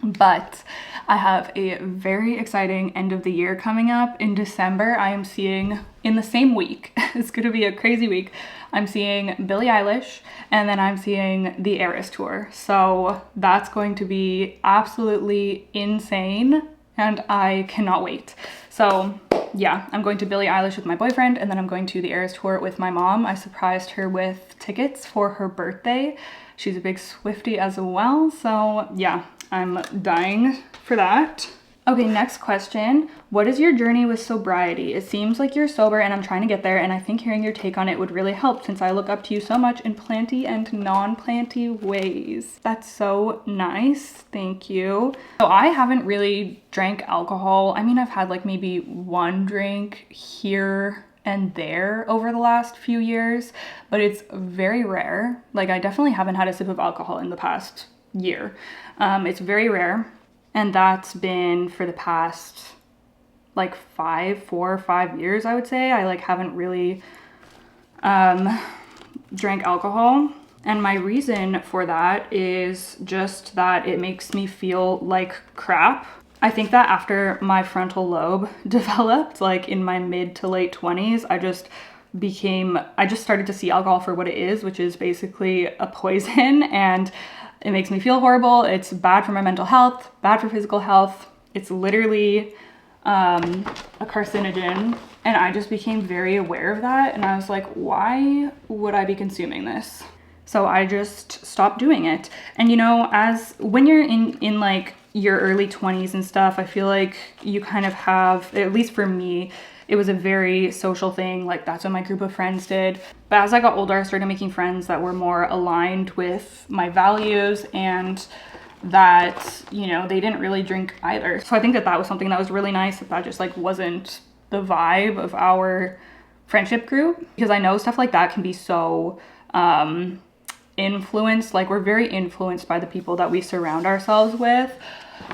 But I have a very exciting end of the year coming up in December. I am seeing, in the same week, it's gonna be a crazy week, I'm seeing Billie Eilish, and then I'm seeing the Eras Tour. So that's going to be absolutely insane and I cannot wait. So yeah, I'm going to Billie Eilish with my boyfriend, and then I'm going to the Eras Tour with my mom. I surprised her with tickets for her birthday. She's a big Swiftie as well, so yeah, I'm dying for that. Okay, next question. What is your journey with sobriety? It seems like you're sober and I'm trying to get there, and I think hearing your take on it would really help since I look up to you so much in planty and non-planty ways. That's so nice, thank you. So I haven't really drank alcohol. I mean, I've had like maybe one drink here and there over the last few years, but it's very rare. Like I definitely haven't had a sip of alcohol in the past year. It's very rare. And that's been for the past like 4 or 5 years, I would say. I like haven't really drank alcohol. And my reason for that is just that it makes me feel like crap. I think that after my frontal lobe developed, like in my mid to late 20s, I just started to see alcohol for what it is, which is basically a poison. And It makes me feel horrible. It's bad for my mental health, bad for physical health. It's literally a carcinogen. And I just became very aware of that. And I was like, why would I be consuming this? So I just stopped doing it. And you know, when you're in like your early 20s and stuff, I feel like you kind of have, at least for me, it was a very social thing. Like that's what my group of friends did. But as I got older, I started making friends that were more aligned with my values and that, you know, they didn't really drink either. So I think that was something that was really nice, that just like wasn't the vibe of our friendship group, because I know stuff like that can be so influenced. Like we're very influenced by the people that we surround ourselves with.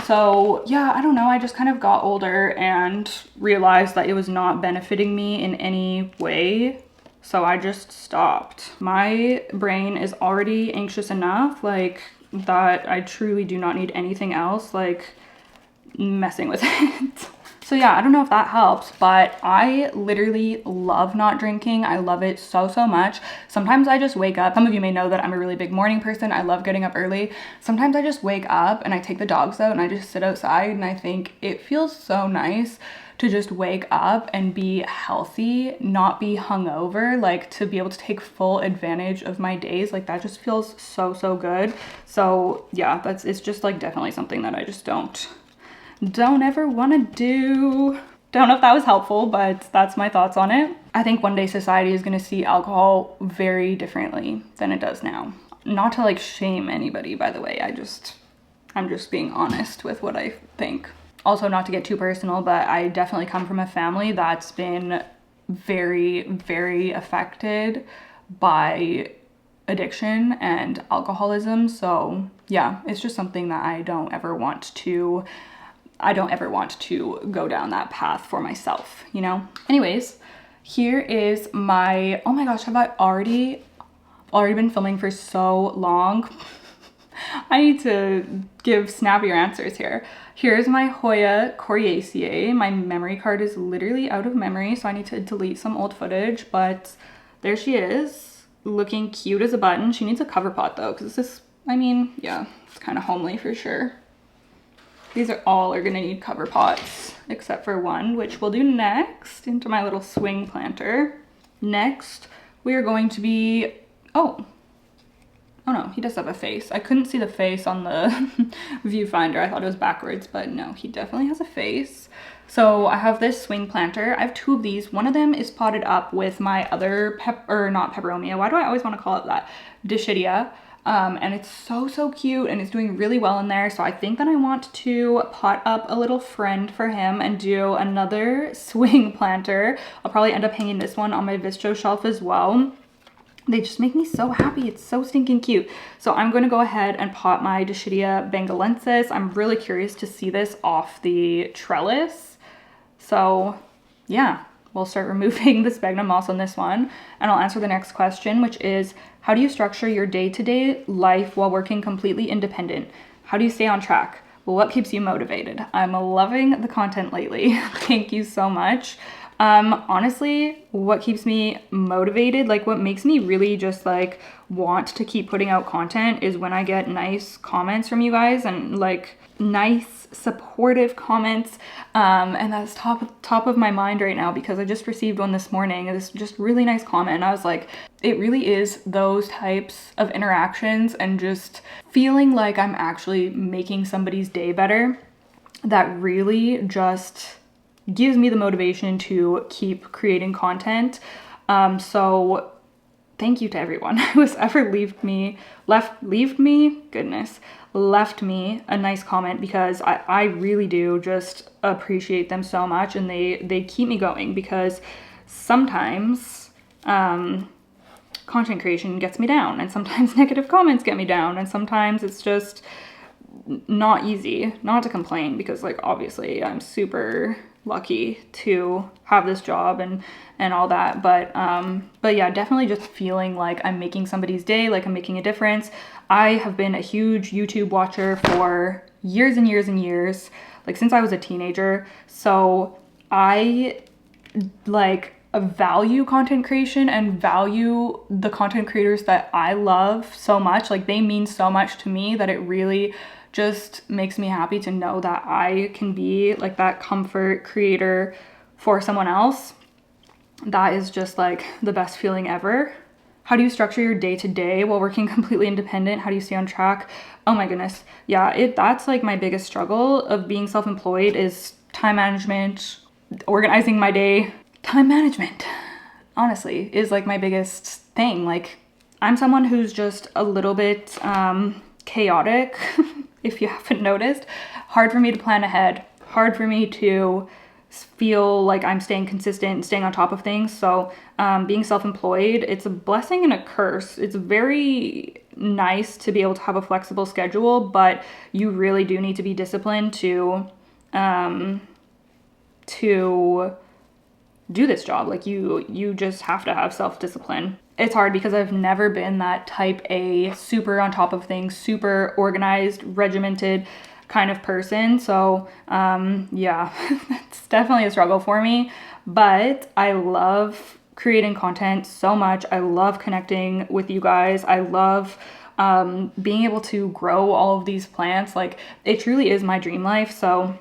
So yeah, I don't know, I just kind of got older and realized that it was not benefiting me in any way. So I just stopped. My brain is already anxious enough, like that I truly do not need anything else like messing with it. So yeah, I don't know if that helps, but I literally love not drinking. I love it so, so much. Sometimes I just wake up. Some of you may know that I'm a really big morning person. I love getting up early. Sometimes I just wake up and I take the dogs out and I just sit outside, and I think it feels so nice to just wake up and be healthy, not be hungover, like to be able to take full advantage of my days. Like that just feels so, so good. So yeah, it's just like definitely something that I just don't ever want to do. Don't know if that was helpful, but that's my thoughts on it. I think one day society is going to see alcohol very differently than it does now. Not to like shame anybody, by the way. I'm just being honest with what I think. Also, not to get too personal, but I definitely come from a family that's been very, very affected by addiction and alcoholism. So yeah, it's just something that I don't ever want to go down that path for myself, you know? Anyways, here is my, oh my gosh, have I already been filming for so long? I need to give snappier answers here. Here's my Hoya coriaceae. My memory card is literally out of memory, so I need to delete some old footage, but there she is, looking cute as a button. She needs a cover pot though, because this, I mean, yeah, it's kind of homely for sure. These are gonna need cover pots, except for one, which we'll do next into my little swing planter. Next, we are going to be, oh no, he does have a face. I couldn't see the face on the viewfinder. I thought it was backwards, but no, he definitely has a face. So I have this swing planter. I have two of these. One of them is potted up with my other not peperomia. Why do I always want to call it that? Dischidia. And it's so, so cute and it's doing really well in there. So I think that I want to pot up a little friend for him and do another swing planter. I'll probably end up hanging this one on my Visto shelf as well. They just make me so happy. It's so stinking cute. So I'm going to go ahead and pot my Dischidia bengalensis. I'm really curious to see this off the trellis. So yeah, we'll start removing the sphagnum moss on this one. And I'll answer the next question, which is, how do you structure your day-to-day life while working completely independent? How do you stay on track? Well, what keeps you motivated? I'm loving the content lately. Thank you so much. Honestly, what keeps me motivated, like what makes me really just like want to keep putting out content, is when I get nice comments from you guys and like nice supportive comments. And that's top of my mind right now, because I just received one this morning, this just really nice comment, and I was like, it really is those types of interactions and just feeling like I'm actually making somebody's day better that really just gives me the motivation to keep creating content. So thank you to everyone who has ever left me a nice comment, because I really do just appreciate them so much, and they keep me going, because sometimes content creation gets me down, and sometimes negative comments get me down, and sometimes it's just not easy not to complain, because like obviously I'm super lucky to have this job and all that, but yeah, definitely just feeling like I'm making somebody's day, like I'm making a difference. I have been a huge YouTube watcher for years and years and years, like since I was a teenager. So I like value content creation and value the content creators that I love so much. Like, they mean so much to me that it really just makes me happy to know that I can be like that comfort creator for someone else. That is just like the best feeling ever. How do you structure your day to day while working completely independent? How do you stay on track? Oh my goodness. Yeah, that's like my biggest struggle of being self-employed is time management, organizing my day. Time management, honestly, is like my biggest thing. Like, I'm someone who's just a little bit chaotic, if you haven't noticed. Hard for me to plan ahead. Hard for me to feel like I'm staying consistent and staying on top of things. So being self-employed, it's a blessing and a curse. It's very nice to be able to have a flexible schedule, but you really do need to be disciplined to do this job. Like, you just have to have self-discipline. It's hard because I've never been that type A, super on top of things, super organized, regimented kind of person. So yeah, it's definitely a struggle for me, but I love creating content so much. I love connecting with you guys. I love being able to grow all of these plants. Like, it truly is my dream life. So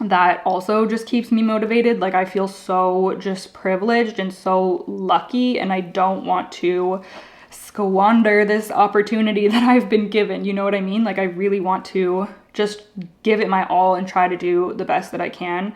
that also just keeps me motivated. Like, I feel so just privileged and so lucky, and I don't want to squander this opportunity that I've been given. You know what I mean? Like, I really want to just give it my all and try to do the best that I can,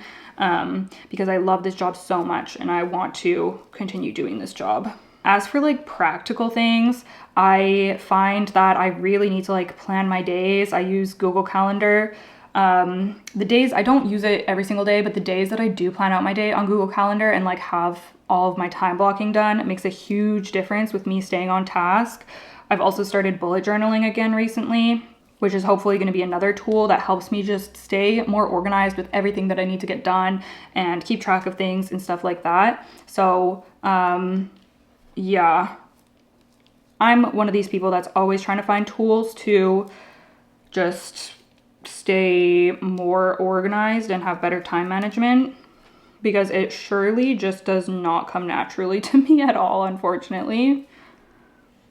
because I love this job so much and I want to continue doing this job. As for like practical things, I find that I really need to like plan my days. I use Google Calendar. The days, I don't use it every single day, but the days that I do plan out my day on Google Calendar and like have all of my time blocking done, it makes a huge difference with me staying on task. I've also started bullet journaling again recently, which is hopefully going to be another tool that helps me just stay more organized with everything that I need to get done and keep track of things and stuff like that. So, yeah, I'm one of these people that's always trying to find tools to just stay more organized and have better time management, because it surely just does not come naturally to me at all, unfortunately.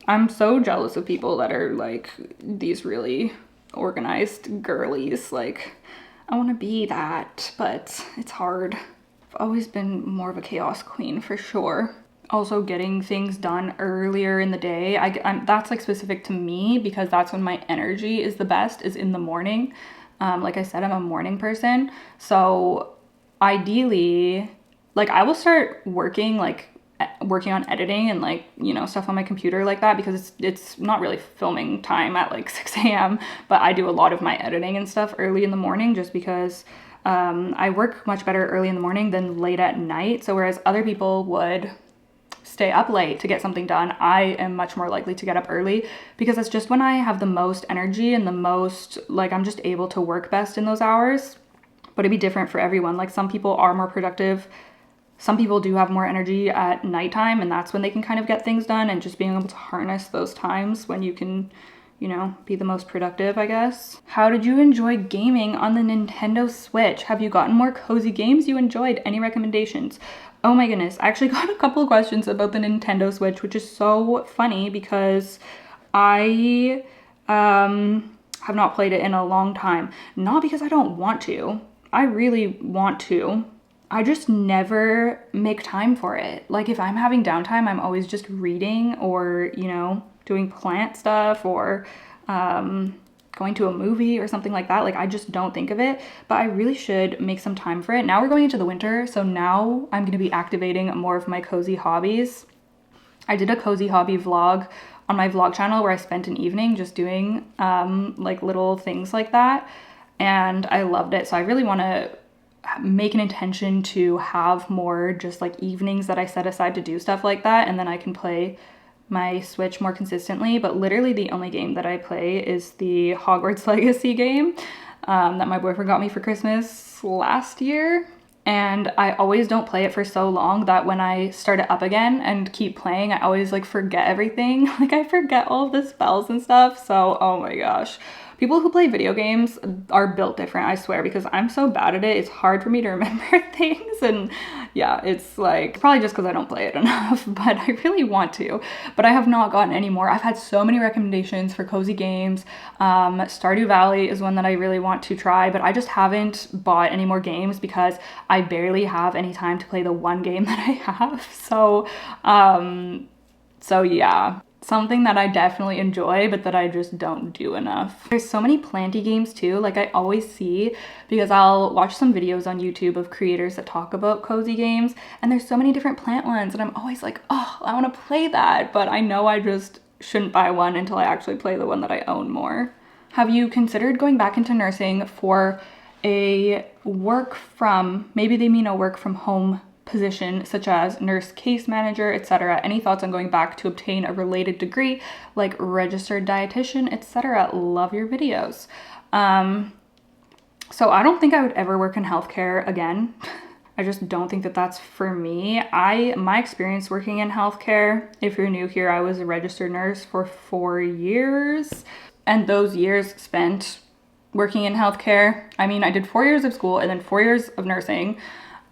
I'm so jealous of people that are like these really organized girlies. Like, I want to be that, but it's hard. I've always been more of a chaos queen for sure. Also, getting things done earlier in the day, that's like specific to me, because that's when my energy is the best, is in the morning. Like I said, I'm a morning person. So ideally, like, I will start working on editing and like, you know, stuff on my computer like that, because it's not really filming time at like 6 a.m. but I do a lot of my editing and stuff early in the morning, just because I work much better early in the morning than late at night. So whereas other people would stay up late to get something done, I am much more likely to get up early, because that's just when I have the most energy and the most, like, I'm just able to work best in those hours. But it'd be different for everyone. Like, some people are more productive. Some people do have more energy at nighttime, and that's when they can kind of get things done, and just being able to harness those times when you can, you know, be the most productive, I guess. How did you enjoy gaming on the Nintendo Switch? Have you gotten more cozy games you enjoyed? Any recommendations? Oh my goodness, I actually got a couple of questions about the Nintendo Switch, which is so funny because I have not played it in a long time. Not because I don't want to. I really want to. I just never make time for it. Like, if I'm having downtime, I'm always just reading or, you know, doing plant stuff or going to a movie or something like that. Like, I just don't think of it, but I really should make some time for it. Now we're going into the winter, so now I'm going to be activating more of my cozy hobbies. I did a cozy hobby vlog on my vlog channel where I spent an evening just doing like little things like that, and I loved it. So I really want to make an intention to have more just like evenings that I set aside to do stuff like that, and then I can play my Switch more consistently. But literally the only game that I play is the Hogwarts Legacy game that my boyfriend got me for Christmas last year. And I always don't play it for so long that when I start it up again and keep playing, I always like forget everything. Like, I forget all of the spells and stuff. So, oh my gosh. People who play video games are built different, I swear, because I'm so bad at it. It's hard for me to remember things, and Yeah, it's like probably just because I don't play it enough, but I really want to. But I have not gotten any more. I've had so many recommendations for cozy games. Stardew Valley is one that I really want to try, but I just haven't bought any more games because I barely have any time to play the one game that I have. So yeah, something that I definitely enjoy, but that I just don't do enough. There's so many planty games too. Like I always see, because I'll watch some videos on YouTube of creators that talk about cozy games, and there's so many different plant ones, and I'm always like, oh, I want to play that, but I know I just shouldn't buy one until I actually play the one that I own more. Have you considered going back into nursing for a maybe they mean a work from home position, such as nurse case manager, etc.? Any thoughts on going back to obtain a related degree like registered dietitian, etc.? Love your videos. So I don't think I would ever work in healthcare again. I just don't think that that's for me. My experience working in healthcare, if you're new here, I was a registered nurse for 4 years, and those years spent working in healthcare. I mean, I did 4 years of school and then 4 years of nursing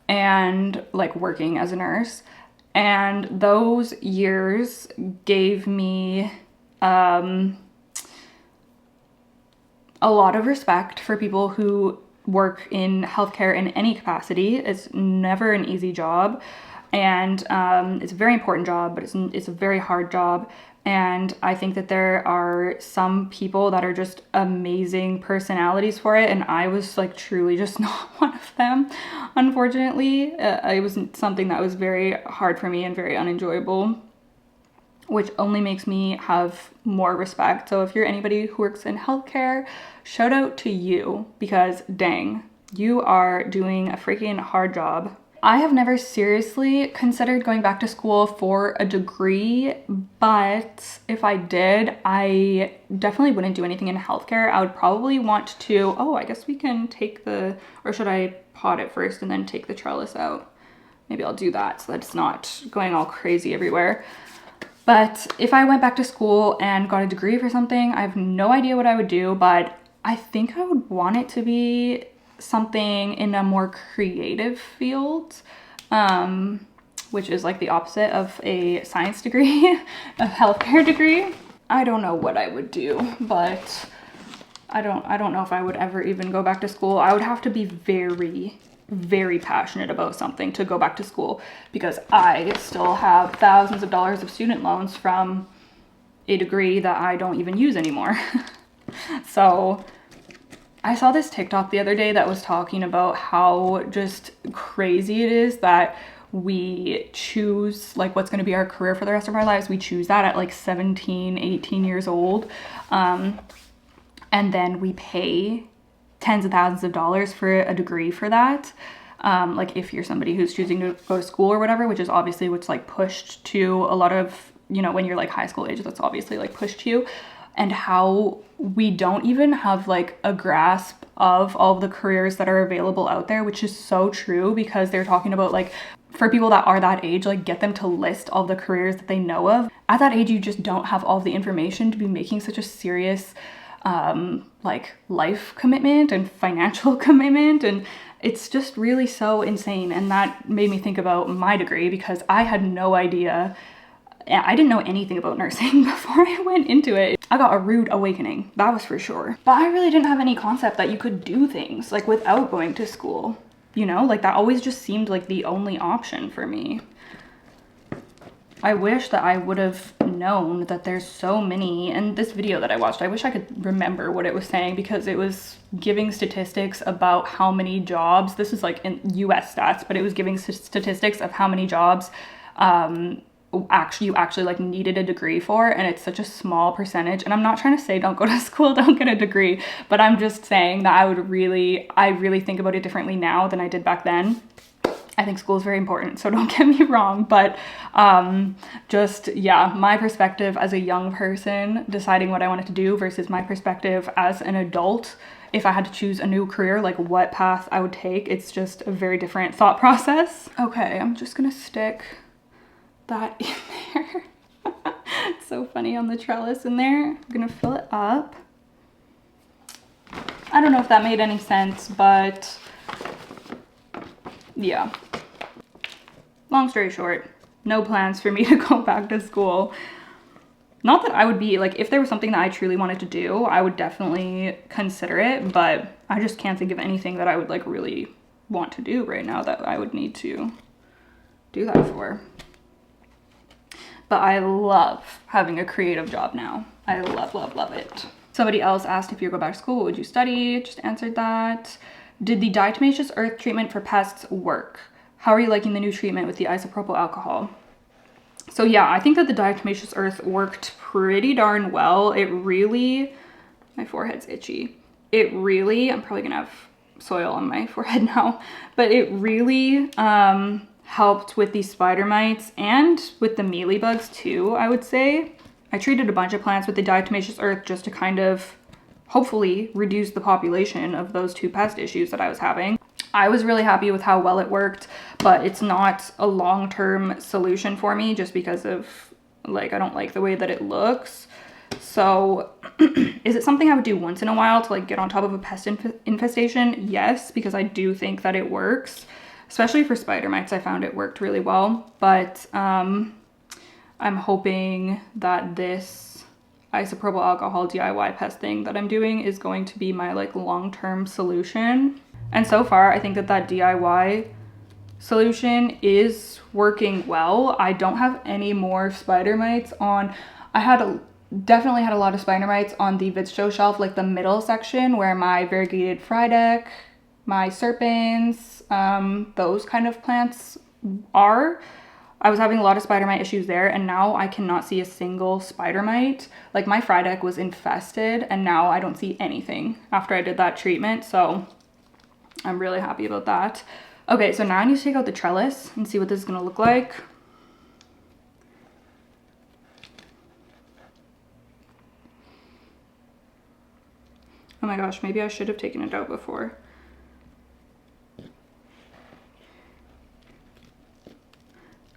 and like working as a nurse. And those years gave me a lot of respect for people who work in healthcare in any capacity. It's never an easy job, and it's a very important job, but it's a very hard job. And I think that there are some people that are just amazing personalities for it, and I was like truly just not one of them, unfortunately. It was something that was very hard for me and very unenjoyable, which only makes me have more respect. So if you're anybody who works in healthcare, shout out to you, because dang, you are doing a freaking hard job. I have never seriously considered going back to school for a degree, but if I did, I definitely wouldn't do anything in healthcare. I would probably want to, I guess we can take or should I pot it first and then take the trellis out? Maybe I'll do that so that it's not going all crazy everywhere. But if I went back to school and got a degree for something, I have no idea what I would do, but I think I would want it to be something in a more creative field, which is like the opposite of a science degree, a healthcare degree. I don't know what I would do, but I don't know if I would ever even go back to school. I would have to be very, very passionate about something to go back to school, because I still have thousands of dollars of student loans from a degree that I don't even use anymore. So I saw this TikTok the other day that was talking about how just crazy it is that we choose like what's going to be our career for the rest of our lives. We choose that at like 17, 18 years old. And then we pay tens of thousands of dollars for a degree for that. Like if you're somebody who's choosing to go to school or whatever, which is obviously what's like pushed to a lot of, when you're like high school age, that's obviously like pushed to you. And how we don't even have like a grasp of all of the careers that are available out there, which is so true, because they're talking about like, for people that are that age, like get them to list all the careers that they know of. At that age, you just don't have all the information to be making such a serious like life commitment and financial commitment, and it's just really so insane. And that made me think about my degree, because I had no idea. I didn't know anything about nursing before I went into it. I got a rude awakening, that was for sure. But I really didn't have any concept that you could do things like without going to school. Like that always just seemed like the only option for me. I wish that I would have known that there's so many, and this video that I watched, I wish I could remember what it was saying, because it was giving statistics about how many jobs, this is like in US stats, but it was giving statistics of how many jobs you actually like needed a degree for, and it's such a small percentage. And I'm not trying to say don't go to school, don't get a degree, but I'm just saying that I really think about it differently now than I did back then. I think school is very important, so don't get me wrong, but my perspective as a young person deciding what I wanted to do versus my perspective as an adult, if I had to choose a new career, like what path I would take, it's just a very different thought process. Okay, I'm just gonna stick that in there. It's so funny on the trellis in there. I'm gonna fill it up. I don't know if that made any sense, but yeah. long story short, no plans for me to go back to school. Not that I would be, like, if there was something that I truly wanted to do, I would definitely consider it, but I just can't think of anything that I would, like, really want to do right now that I would need to do that for. But I love having a creative job now. I love, love, love it. Somebody else asked if you go back to school, what would you study? Just answered that. Did the diatomaceous earth treatment for pests work? How are you liking the new treatment with the isopropyl alcohol? So yeah, I think that the diatomaceous earth worked pretty darn well. It really, my forehead's itchy. It really, I'm probably gonna have soil on my forehead now, but it really helped with these spider mites and with the mealybugs too, I would say. I treated a bunch of plants with the diatomaceous earth just to kind of hopefully reduce the population of those two pest issues that I was having. I was really happy with how well it worked, but it's not a long-term solution for me just because of, like, I don't like the way that it looks. So is it something I would do once in a while to, like, get on top of a pest infestation? Yes, because I do think that it works, especially for spider mites. I found it worked really well, but I'm hoping that this isopropyl alcohol DIY pest thing that I'm doing is going to be my, like, long-term solution. And so far, I think that that DIY solution is working well. I don't have any more spider mites on. I definitely had a lot of spider mites on the Vidsto shelf, like the middle section where my variegated frydek, my serpens, those kind of plants are. I was having a lot of spider mite issues there, and now I cannot see a single spider mite. Like, my frydek was infested, and now I don't see anything after I did that treatment, so I'm really happy about that. Okay, so now I need to take out the trellis and see what this is gonna look like. Oh my gosh, maybe I should have taken it out before.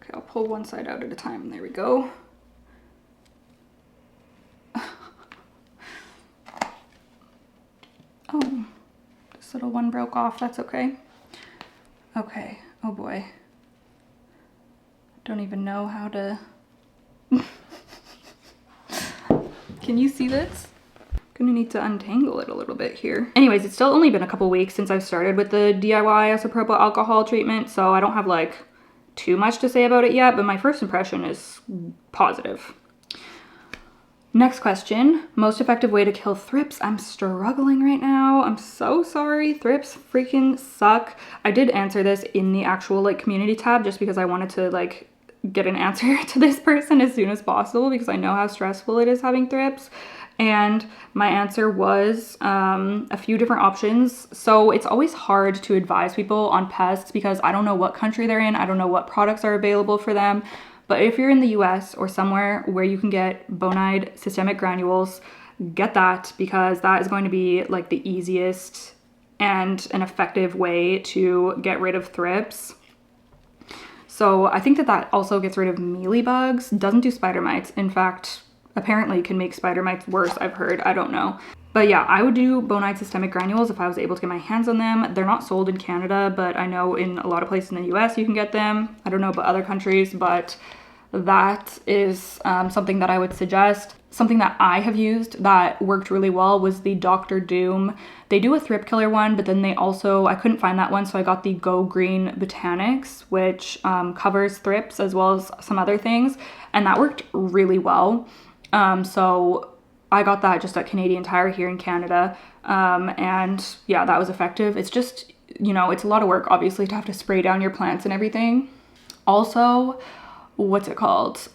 Okay, I'll pull one side out at a time. There we go. Oh, this little one broke off. That's okay. Okay, oh boy. Don't even know how to... Can you see this? Gonna need to untangle it a little bit here. Anyways, it's still only been a couple weeks since I've started with the DIY isopropyl alcohol treatment, so I don't have, like, too much to say about it yet, but my first impression is positive. Next question, most effective way to kill thrips. I'm struggling right now. I'm so sorry. Thrips freaking suck. I did answer this in the actual, like, community tab just because I wanted to, like, get an answer to this person as soon as possible because I know how stressful it is having thrips. And my answer was a few different options. So it's always hard to advise people on pests because I don't know what country they're in. I don't know what products are available for them. But if you're in the US or somewhere where you can get bonide systemic granules, get that because that is going to be, like, the easiest and an effective way to get rid of thrips. So I think that that also gets rid of mealybugs, doesn't do spider mites. In fact, apparently can make spider mites worse, I've heard. I don't know. But yeah, I would do bonide systemic granules if I was able to get my hands on them. They're not sold in Canada, but I know in a lot of places in the US you can get them. I don't know about other countries, but that is something that I would suggest. Something that I have used that worked really well was the Dr. Doom. They do a thrip killer one, but then they also, I couldn't find that one, so I got the Go Green Botanics, which covers thrips as well as some other things, and that worked really well. So I got that just at Canadian Tire here in Canada, and yeah, that was effective. It's just, you know, it's a lot of work, obviously, to have to spray down your plants and everything. Also, what's it called?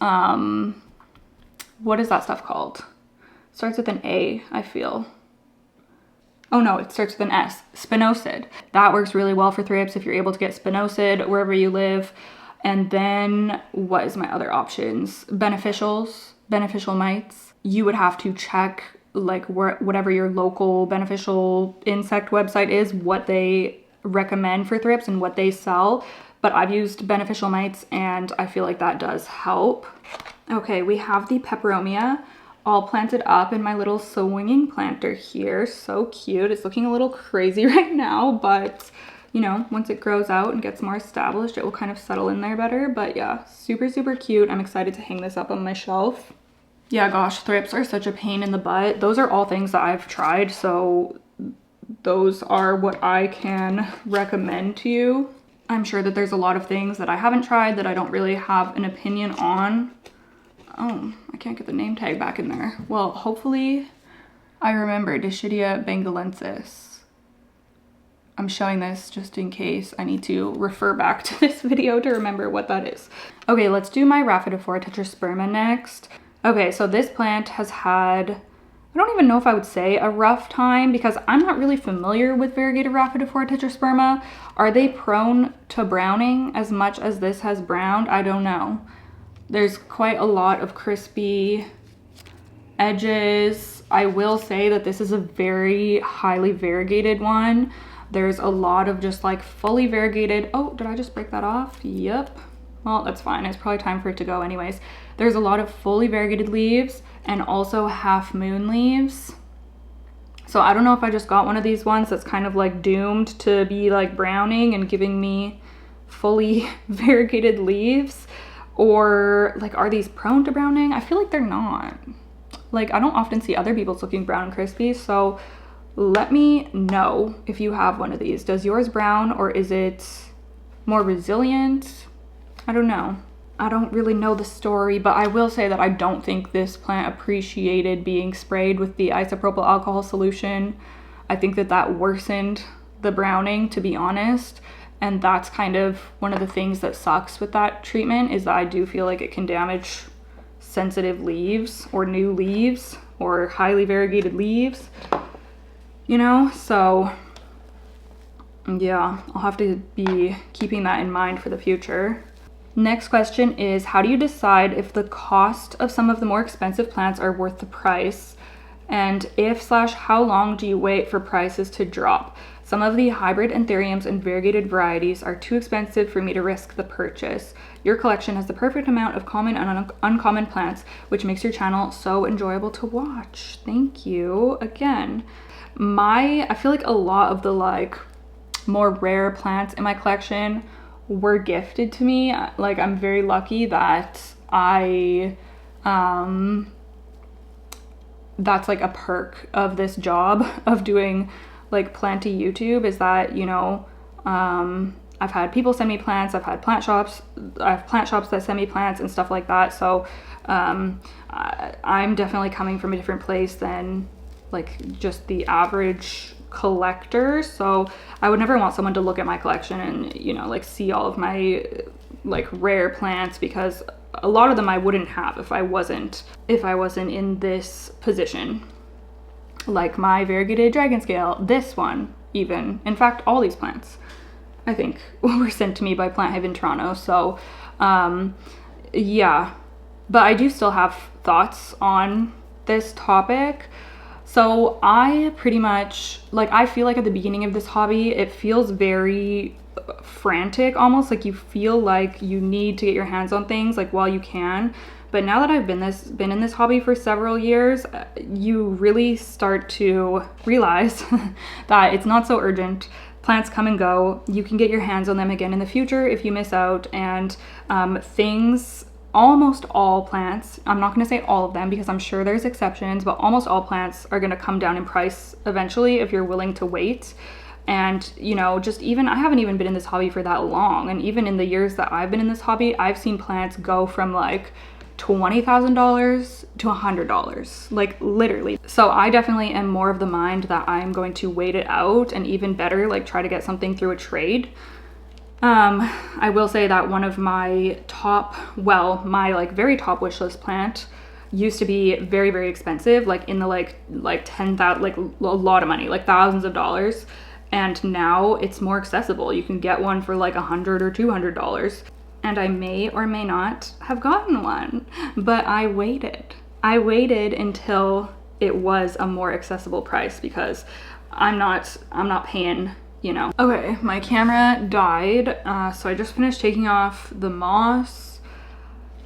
What is that stuff called? Starts with an A, I feel. Oh no, it starts with an S. Spinosad. That works really well for thrips if you're able to get spinosad wherever you live. And then what is my other options? Beneficial mites. You would have to check, like, whatever your local beneficial insect website is, what they recommend for thrips and what they sell. But I've used beneficial mites and I feel like that does help. Okay, we have the peperomia all planted up in my little swinging planter here. So cute. It's looking a little crazy right now, but you know, once it grows out and gets more established, it will kind of settle in there better. But yeah, super, super cute. I'm excited to hang this up on my shelf. Yeah, gosh, thrips are such a pain in the butt. Those are all things that I've tried, so those are what I can recommend to you. I'm sure that there's a lot of things that I haven't tried that I don't really have an opinion on. Oh, I can't get the name tag back in there. Well, hopefully I remember Dischidia bengalensis. I'm showing this just in case I need to refer back to this video to remember what that is. Okay, let's do my Rhaphidophora tetrasperma next. Okay, so this plant has had, I don't even know if I would say a rough time because I'm not really familiar with variegated Rhaphidophora tetrasperma. Are they prone to browning as much as this has browned? I don't know. There's quite a lot of crispy edges. I will say that this is a very highly variegated one. There's a lot of just like fully variegated. Oh, did I just break that off? Yep. Well, that's fine. It's probably time for it to go anyways. There's a lot of fully variegated leaves and also half moon leaves. So I don't know if I just got one of these ones that's kind of like doomed to be like browning and giving me fully variegated leaves, or like, are these prone to browning? I feel like they're not. Like, I don't often see other people's looking brown and crispy, so let me know if you have one of these. Does yours brown or is it more resilient? I don't know. I don't really know the story, but I will say that I don't think this plant appreciated being sprayed with the isopropyl alcohol solution. I think that that worsened the browning, to be honest. And that's kind of one of the things that sucks with that treatment, is that I do feel like it can damage sensitive leaves or new leaves or highly variegated leaves, you know? So yeah, I'll have to be keeping that in mind for the future. Next question is, how do you decide if the cost of some of the more expensive plants are worth the price? And if/how long do you wait for prices to drop? Some of the hybrid anthuriums and variegated varieties are too expensive for me to risk the purchase. Your collection has the perfect amount of common and uncommon plants, which makes your channel so enjoyable to watch. Thank you again. I feel like a lot of the like more rare plants in my collection were gifted to me. Like, I'm very lucky that that's like a perk of this job of doing like Planty YouTube, is that, you know, I've had people send me plants, I have plant shops that send me plants and stuff like that. So I'm definitely coming from a different place than like just the average collector. So I would never want someone to look at my collection and, you know, like see all of my like rare plants, because a lot of them I wouldn't have if I wasn't in this position. Like my variegated dragon scale, this one even. In fact, all these plants I think were sent to me by Plant Hive in Toronto. So yeah, but I do still have thoughts on this topic. So I pretty much, like, I feel like at the beginning of this hobby, it feels very frantic, almost like you feel like you need to get your hands on things like while you can. But now that I've been in this hobby for several years, you really start to realize that it's not so urgent. Plants come and go. You can get your hands on them again in the future if you miss out. And almost all plants, I'm not going to say all of them because I'm sure there's exceptions, but almost all plants are going to come down in price eventually if you're willing to wait. And, you know, just even, I haven't even been in this hobby for that long. And even in the years that I've been in this hobby, I've seen plants go from like $20,000 to $100, like literally. So I definitely am more of the mind that I'm going to wait it out, and even better, like try to get something through a trade. I will say that one of my top, well, my like very top wish list plant used to be very, very expensive, like in the like 10,000, like a lot of money, like thousands of dollars. And now it's more accessible. You can get one for like $100 or $200. And I may or may not have gotten one, but I waited until it was a more accessible price, because I'm not paying, you know. Okay, my camera died, so I just finished taking off the moss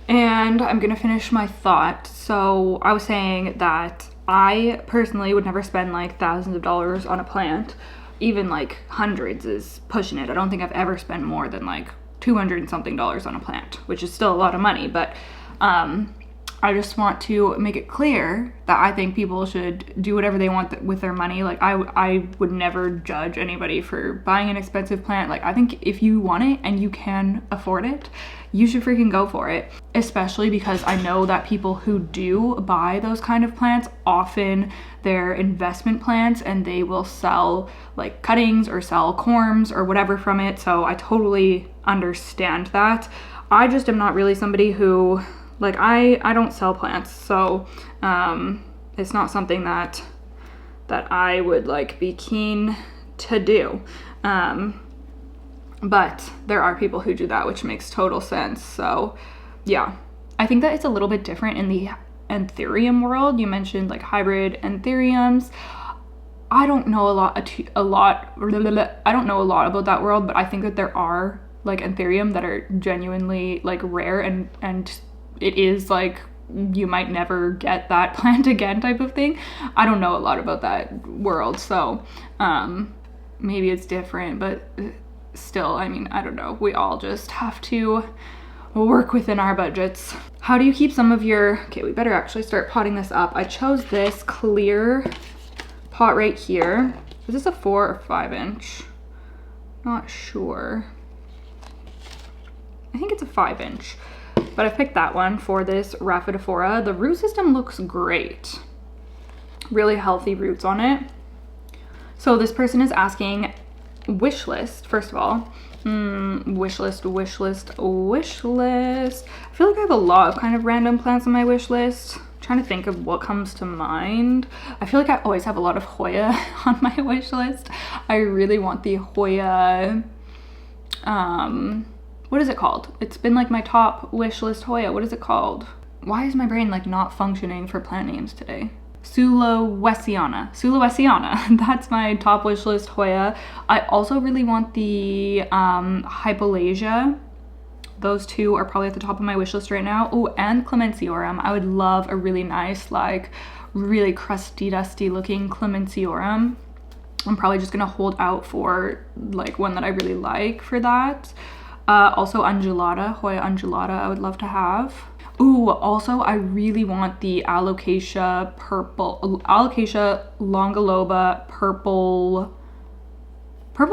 and I'm gonna finish my thought. So I was saying that I personally would never spend like thousands of dollars on a plant. even like hundreds is pushing it. I don't think I've ever spent more than like $200 and something on a plant, which is still a lot of money, but I just want to make it clear that I think people should do whatever they want with their money. Like I would never judge anybody for buying an expensive plant. Like I think if you want it and you can afford it, you should freaking go for it. Especially because I know that people who do buy those kind of plants, often they're investment plants and they will sell like cuttings or sell corms or whatever from it. So I totally understand that. I just am not really somebody who, like, I don't sell plants, so it's not something that I would like be keen to do. But there are people who do that, which makes total sense. So yeah, I think that it's a little bit different in the anthurium world. You mentioned like hybrid anthuriums. I don't know I don't know a lot about that world, but I think that there are like anthurium that are genuinely like rare and it is like you might never get that plant again type of thing. I don't know a lot about that world, so maybe it's different, but still, I mean, I don't know. We all just have to work within our budgets. How do you keep some of your, okay, we better actually start potting this up. I chose this clear pot right here. Is this a 4 or 5 inch? Not sure. I think it's a 5 inch. But I picked that one for this Rhaphidophora. The root system looks great. Really healthy roots on it. So this person is asking wish list, first of all. Wish list. I feel like I have a lot of kind of random plants on my wish list. I'm trying to think of what comes to mind. I feel like I always have a lot of Hoya on my wish list. I really want the Hoya, what is it called? It's been like my top wish list Hoya. What is it called? Why is my brain like not functioning for plant names today? Sulawesiana. That's my top wish list Hoya. I also really want the Hypolasia. Those two are probably at the top of my wish list right now. Oh, and Clemenciorum. I would love a really nice, like really crusty, dusty looking Clemenciorum. I'm probably just gonna hold out for like one that I really like for that. Also undulata, Hoya undulata, I would love to have. Ooh, also I really want the Alocasia longaloba purple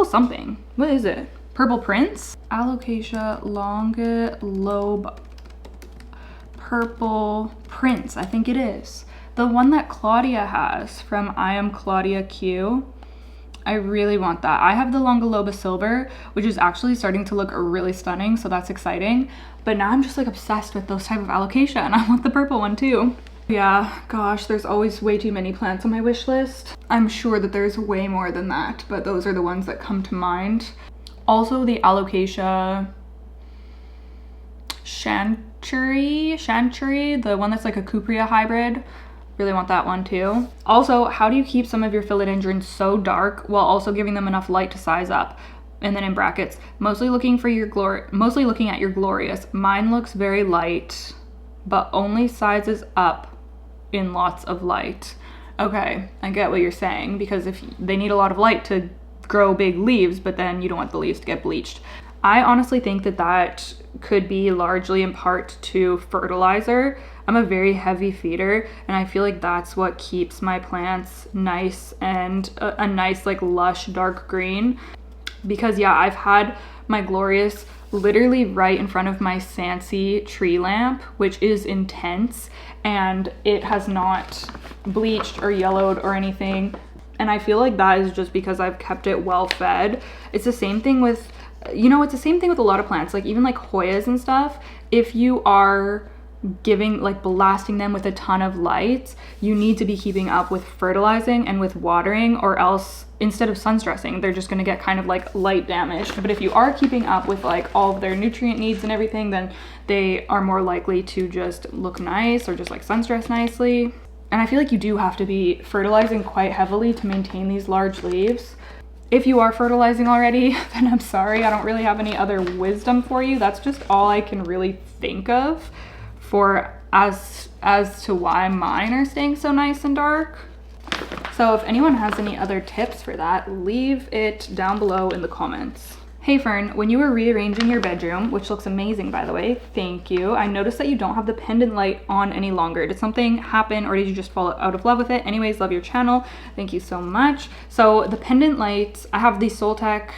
something. What is it? Purple Prince? Alocasia longaloba purple Prince, I think it is. The one that Claudia has from I Am Claudia Q. I really want that. I have the Longaloba Silver, which is actually starting to look really stunning, so that's exciting. But now I'm just like obsessed with those type of alocasia, and I want the purple one too. Yeah, gosh, there's always way too many plants on my wish list. I'm sure that there's way more than that, but those are the ones that come to mind. Also the Alocasia Chantury, the one that's like a Cupria hybrid. Really want that one too. Also, how do you keep some of your philodendrons so dark while also giving them enough light to size up? And then in brackets, mostly looking at your glorious. Mine looks very light, but only sizes up in lots of light. Okay, I get what you're saying, because if they need a lot of light to grow big leaves, but then you don't want the leaves to get bleached. I honestly think that that could be largely in part to fertilizer. I'm a very heavy feeder, and I feel like that's what keeps my plants nice and a nice like lush dark green. Because yeah, I've had my glorious literally right in front of my Sansi tree lamp, which is intense, and it has not bleached or yellowed or anything. And I feel like that is just because I've kept it well fed. It's the same thing with, you know, it's the same thing with a lot of plants, like even like Hoyas and stuff. If you are giving, like blasting them with a ton of light, you need to be keeping up with fertilizing and with watering, or else instead of sun stressing, they're just going to get kind of like light damaged. But if you are keeping up with like all of their nutrient needs and everything, then they are more likely to just look nice or just like sun stress nicely. And I feel like you do have to be fertilizing quite heavily to maintain these large leaves. If you are fertilizing already, then I'm sorry, I don't really have any other wisdom for you. That's just all I can really think of for as to why mine are staying so nice and dark. So if anyone has any other tips for that, leave it down below in the comments. Hey Fern, when you were rearranging your bedroom, which looks amazing by the way, thank you, I noticed that you don't have the pendant light on any longer. Did something happen or did you just fall out of love with it? Anyways, love your channel. Thank you so much. So the pendant lights, I have the Soltech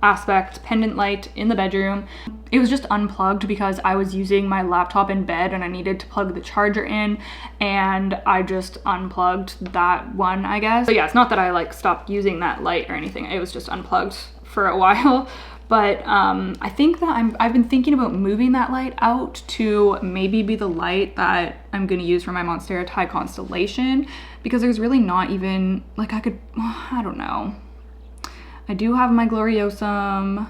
Aspect pendant light in the bedroom. It was just unplugged because I was using my laptop in bed and I needed to plug the charger in, and I just unplugged that one, I guess. So yeah, it's not that I like stopped using that light or anything. It was just unplugged for a while. But I think that I've been thinking about moving that light out to maybe be the light that I'm gonna use for my Monstera Thai constellation, because there's really not even, like, I don't know. I do have my Gloriosum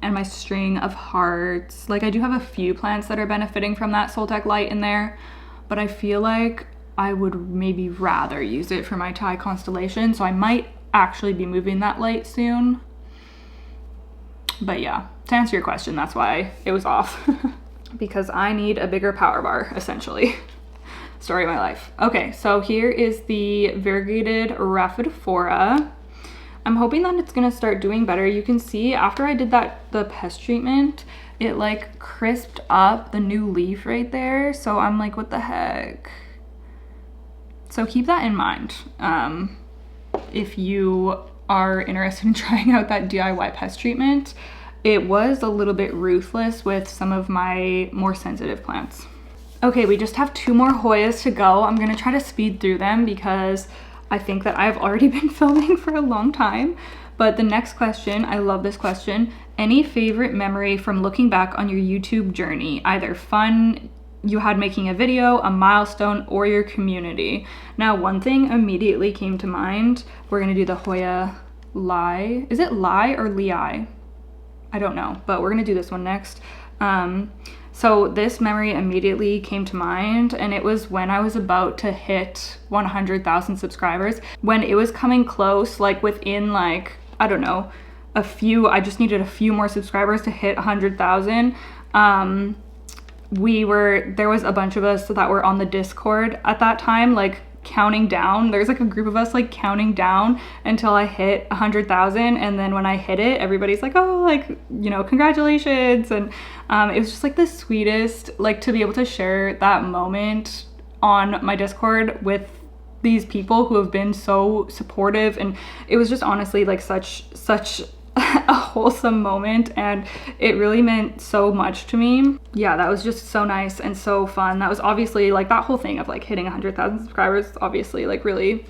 and my string of hearts. Like, I do have a few plants that are benefiting from that Soltech light in there, but I feel like I would maybe rather use it for my Thai constellation, so I might actually be moving that light soon. But yeah, to answer your question, that's why it was off. Because I need a bigger power bar, essentially. Story of my life. Okay, so here is the Variegated Raphidophora. I'm hoping that it's gonna start doing better. You can see after I did the pest treatment, it like crisped up the new leaf right there. So I'm like, what the heck? So keep that in mind. If you are interested in trying out that DIY pest treatment, it was a little bit ruthless with some of my more sensitive plants. Okay, we just have 2 more Hoyas to go. I'm gonna try to speed through them because I think that I've already been filming for a long time. But the next question, I love this question. Any favorite memory from looking back on your YouTube journey? Either fun you had making a video, a milestone, or your community. Now, one thing immediately came to mind. We're gonna do the Hoya Lai. Is it Lai or Lei? I don't know, but we're gonna do this one next. So this memory immediately came to mind, and it was when I was about to hit 100,000 subscribers. When it was coming close, like within like, I don't know, I just needed a few more subscribers to hit 100,000. There was a bunch of us that were on the Discord at that time, like counting down. There's like a group of us like counting down until I hit 100,000, and then when I hit it, everybody's like, oh, like, you know, congratulations. And it was just like the sweetest, like, to be able to share that moment on my Discord with these people who have been so supportive. And it was just honestly like such a wholesome moment, and it really meant so much to me. Yeah, that was just so nice and so fun. That was obviously like that whole thing of like hitting 100,000 subscribers, obviously like really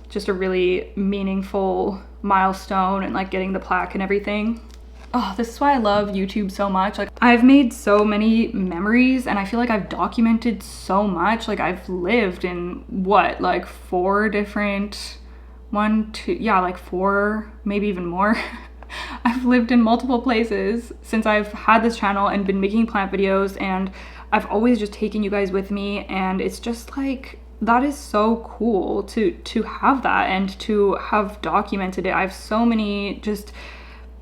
just a really meaningful milestone, and like getting the plaque and everything. Oh, this is why I love YouTube so much. Like, I've made so many memories, and I feel like I've documented so much. Like, I've lived in what, like 4 different, 1, 2, yeah, like 4, maybe even more. I've lived in multiple places since I've had this channel and been making plant videos, and I've always just taken you guys with me, and it's just like, that is so cool to have that and to have documented it. I have so many just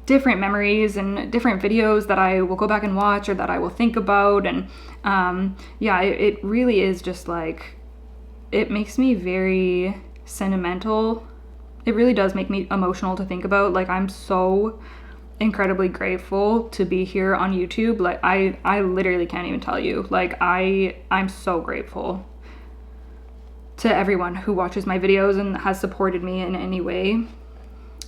different memories and different videos that I will go back and watch, or that I will think about. And yeah, it really is just like, it makes me very sentimental. It really does make me emotional to think about. Like, I'm so incredibly grateful to be here on YouTube. Like, I literally can't even tell you. Like, I'm so grateful to everyone who watches my videos and has supported me in any way.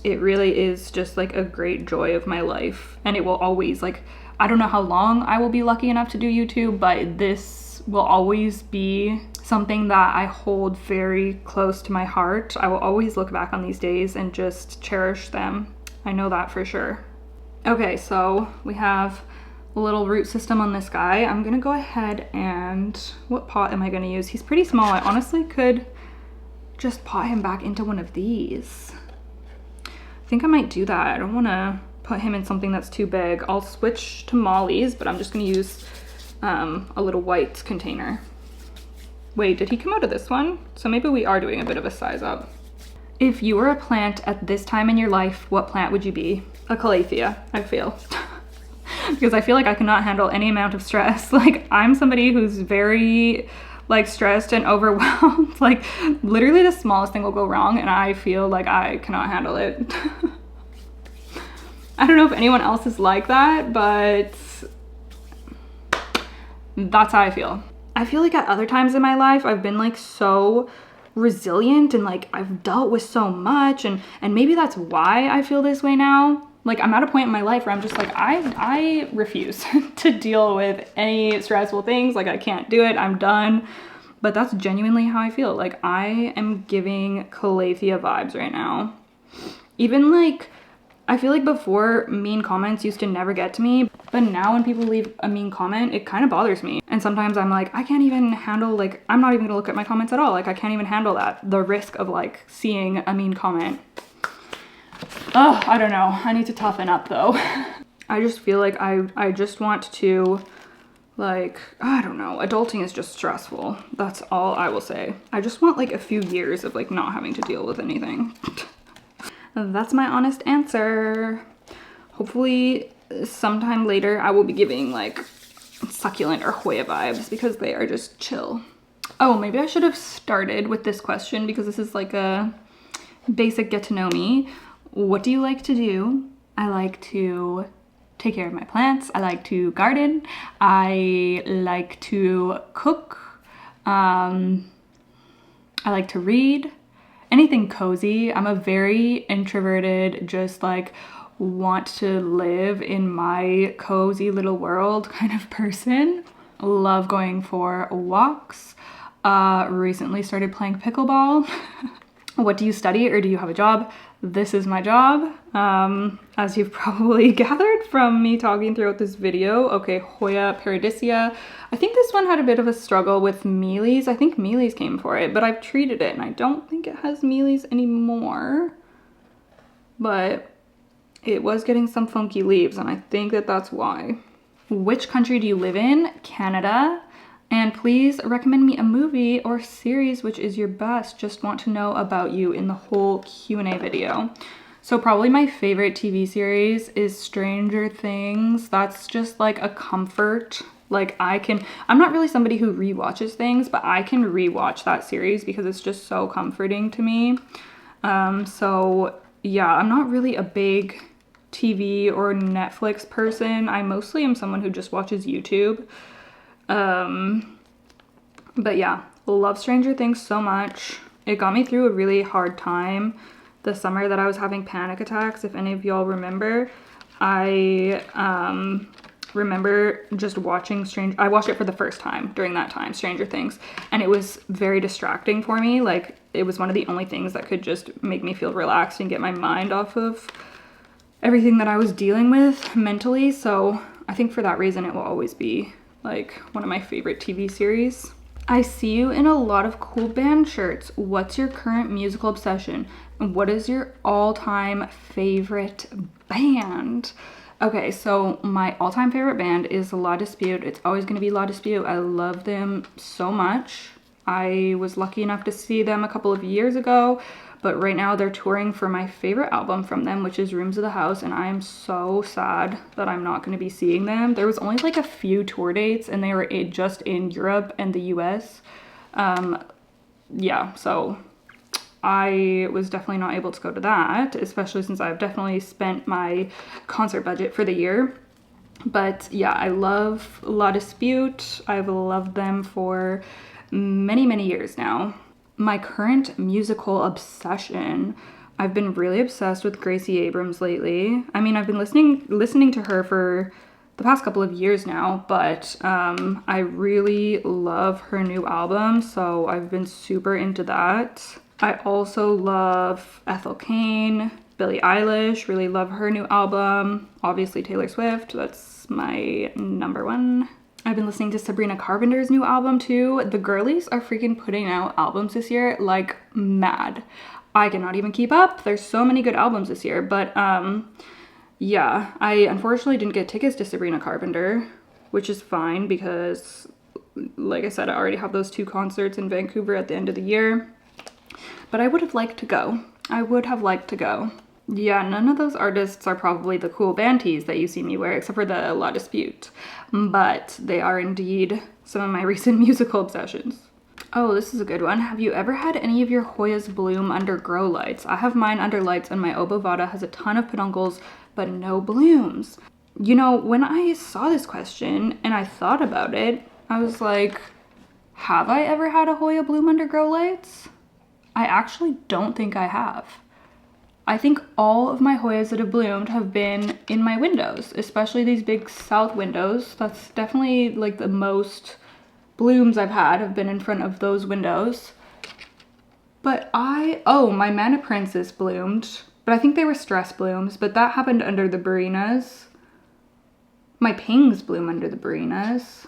It really is just like a great joy of my life. And it will always, like, I don't know how long I will be lucky enough to do YouTube, but this will always be something that I hold very close to my heart. I will always look back on these days and just cherish them. I know that for sure. Okay, so we have a little root system on this guy. I'm gonna go ahead and, what pot am I gonna use? He's pretty small. I honestly could just pot him back into one of these. I think I might do that. I don't wanna put him in something that's too big. I'll switch to Molly's, but I'm just gonna use a little white container. Wait, did he come out of this one? So maybe we are doing a bit of a size up. If you were a plant at this time in your life, what plant would you be? A calathea, I feel. Because I feel like I cannot handle any amount of stress. Like, I'm somebody who's very like stressed and overwhelmed. Like literally the smallest thing will go wrong and I feel like I cannot handle it. I don't know if anyone else is like that, but that's how I feel. I feel like at other times in my life, I've been like so resilient and like I've dealt with so much, and maybe that's why I feel this way now. Like I'm at a point in my life where I'm just like, I refuse to deal with any stressful things. Like I can't do it, I'm done. But that's genuinely how I feel. Like I am giving Calathea vibes right now. Even like, I feel like before mean comments used to never get to me, but now when people leave a mean comment, it kind of bothers me. And sometimes I'm like, I can't even handle, like, I'm not even gonna look at my comments at all. Like I can't even handle that, the risk of like seeing a mean comment. Oh, I don't know. I need to toughen up though. I just feel like I just want to, like, I don't know. Adulting is just stressful. That's all I will say. I just want like a few years of like not having to deal with anything. That's my honest answer. Hopefully sometime later I will be giving like succulent or Hoya vibes because they are just chill. Oh, maybe I should have started with this question because this is like a basic get to know me. What do you like to do? I like to take care of my plants. I like to garden. I like to cook. I like to read. Anything cozy. I'm a very introverted, just like want to live in my cozy little world kind of person. Love going for walks. Recently started playing pickleball. What do you study or do you have a job? This is my job. As you've probably gathered from me talking throughout this video. Okay, Hoya paradisea. I think this one had a bit of a struggle with mealies. I think mealies came for it, but I've treated it and I don't think it has mealies anymore. But it was getting some funky leaves and I think that that's why. Which country do you live in? Canada. And please recommend me a movie or series which is your best. Just want to know about you in the whole Q&A video. So probably my favorite TV series is Stranger Things. That's just like a comfort. Like I'm not really somebody who rewatches things, but I can rewatch that series because it's just so comforting to me. So yeah, I'm not really a big TV or Netflix person. I mostly am someone who just watches YouTube. But yeah, love Stranger Things so much. It got me through a really hard time the summer that I was having panic attacks. If any of y'all remember, I remember just watching I watched it for the first time during that time, Stranger Things, and it was very distracting for me. Like it was one of the only things that could just make me feel relaxed and get my mind off of everything that I was dealing with mentally. So I think for that reason it will always be like one of my favorite TV series. I see you in a lot of cool band shirts. What's your current musical obsession? And what is your all-time favorite band? Okay, so my all-time favorite band is La Dispute. It's always going to be La Dispute. I love them so much. I was lucky enough to see them a couple of years ago, but right now they're touring for my favorite album from them, which is Rooms of the House, and I am so sad that I'm not going to be seeing them. There was only like a few tour dates and they were just in Europe and the US. Yeah, so I was definitely not able to go to that, especially since I've definitely spent my concert budget for the year. But yeah, I love La Dispute. I've loved them for many, many years now. My current musical obsession, I've been really obsessed with Gracie Abrams lately. I mean, I've been listening to her for the past couple of years now, but I really love her new album, so I've been super into that. I also love Ethel Cain, Billie Eilish, really love her new album. Obviously Taylor Swift, that's my number one. I've been listening to Sabrina Carpenter's new album too. The girlies are freaking putting out albums this year like mad. I cannot even keep up. There's so many good albums this year, but yeah, I unfortunately didn't get tickets to Sabrina Carpenter, which is fine because like I said, I already have those 2 concerts in Vancouver at the end of the year. But I would have liked to go. I would have liked to go. Yeah, none of those artists are probably the cool band tees that you see me wear, except for the La Dispute. But they are indeed some of my recent musical obsessions. Oh, this is a good one. Have you ever had any of your Hoyas bloom under grow lights? I have mine under lights and my obovata has a ton of peduncles, but no blooms. You know, when I saw this question and I thought about it, I was like, have I ever had a Hoya bloom under grow lights? I actually don't think I have. I think all of my Hoyas that have bloomed have been in my windows, especially these big south windows. That's definitely like the most blooms I've had have been in front of those windows. But oh, my Mana Princess bloomed, but I think they were stress blooms, but that happened under the Barinas. My Pings bloom under the Barinas.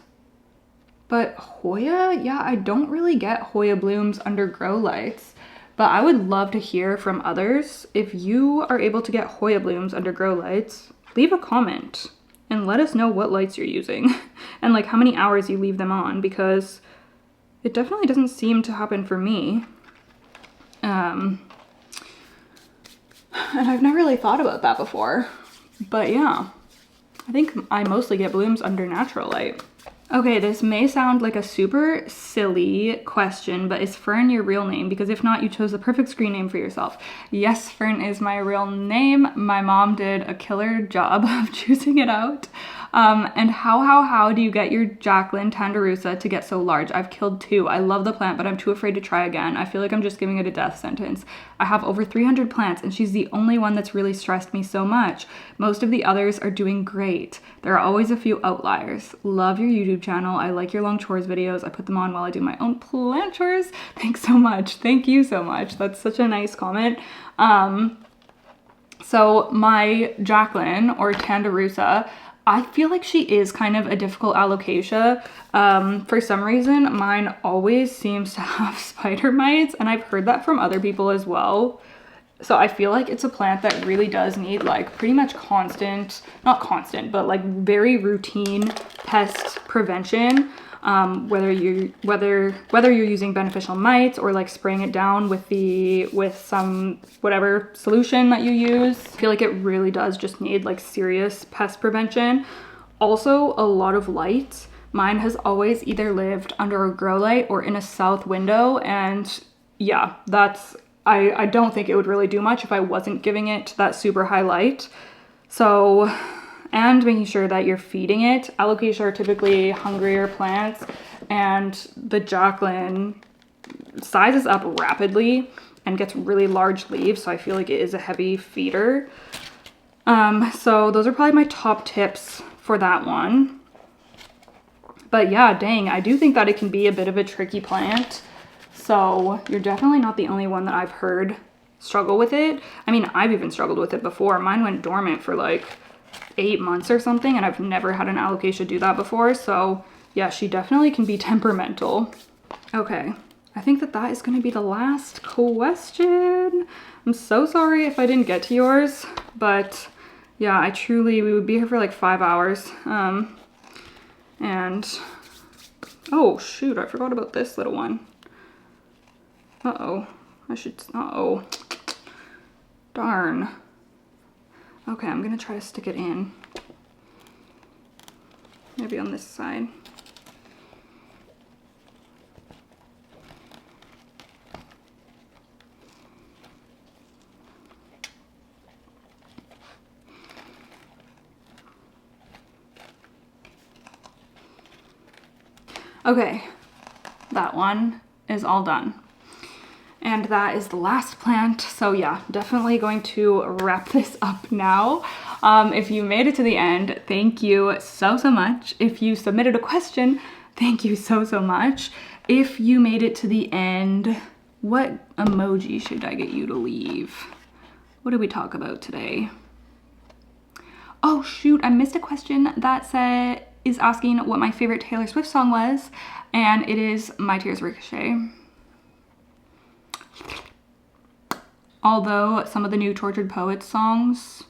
But Hoya, yeah, I don't really get Hoya blooms under grow lights, but I would love to hear from others. If you are able to get Hoya blooms under grow lights, leave a comment and let us know what lights you're using and like how many hours you leave them on, because it definitely doesn't seem to happen for me. And I've never really thought about that before, but yeah, I think I mostly get blooms under natural light. Okay, this may sound like a super silly question, but is Fern your real name? Because if not, you chose the perfect screen name for yourself. Yes, Fern is my real name. My mom did a killer job of choosing it out. And how do you get your Jacqueline Tanderusa to get so large? I've killed 2. I love the plant, but I'm too afraid to try again. I feel like I'm just giving it a death sentence. I have over 300 plants, and she's the only one that's really stressed me so much. Most of the others are doing great. There are always a few outliers. Love your YouTube channel. I like your long chores videos. I put them on while I do my own plant chores. Thanks so much. Thank you so much. That's such a nice comment. So my Jacqueline, or Tanderusa, I feel like she is kind of a difficult alocasia. For some reason, mine always seems to have spider mites, and I've heard that from other people as well. So I feel like it's a plant that really does need like pretty much constant, not constant, but like very routine pest prevention. Whether you're using beneficial mites or like spraying it down with some whatever solution that you use. I feel like it really does just need like serious pest prevention. Also, a lot of light. Mine has always either lived under a grow light or in a south window, and yeah, that's I don't think it would really do much if I wasn't giving it that super high light. So, and making sure that you're feeding it. Alocasia are typically hungrier plants, and the Jacqueline sizes up rapidly and gets really large leaves, so I feel like it is a heavy feeder. So those are probably my top tips for that one. But yeah, dang, I do think that it can be a bit of a tricky plant. So you're definitely not the only one that I've heard struggle with it. I mean, I've even struggled with it before. Mine went dormant for like 8 months or something, and I've never had an alocasia do that before. So yeah, she definitely can be temperamental. Okay, I think that is going to be the last question. I'm so sorry if I didn't get to yours, but yeah, we would be here for like 5 hours. And oh shoot, I forgot about this little one. Uh-oh, uh-oh, darn. Okay, I'm gonna try to stick it in. Maybe on this side. Okay, that one is all done. And that is the last plant. So yeah, definitely going to wrap this up now. If you made it to the end, thank you so much. If you submitted a question, thank you so much. If you made it to the end, what emoji should I get you to leave? What did we talk about today? Oh shoot, I missed a question that is asking what my favorite Taylor Swift song was, and it is My Tears Ricochet. Although some of the new Tortured Poets songs,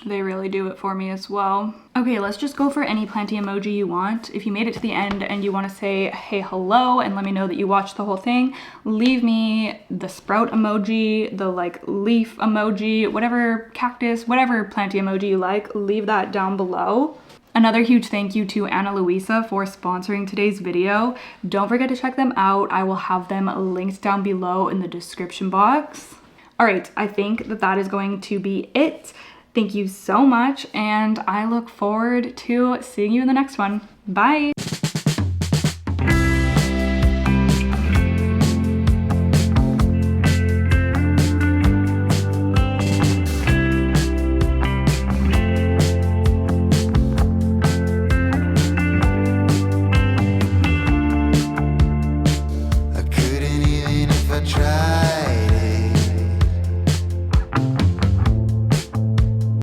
they really do it for me as well. Okay, let's just go for any planty emoji you want. If you made it to the end and you want to say hey hello and let me know that you watched the whole thing, leave me the sprout emoji, the like leaf emoji, whatever cactus, whatever planty emoji you like, leave that down below. Another huge thank you to Ana Luisa for sponsoring today's video. Don't forget to check them out. I will have them linked down below in the description box. All right, I think that is going to be it. Thank you so much, and I look forward to seeing you in the next one. Bye. I couldn't even if I tried.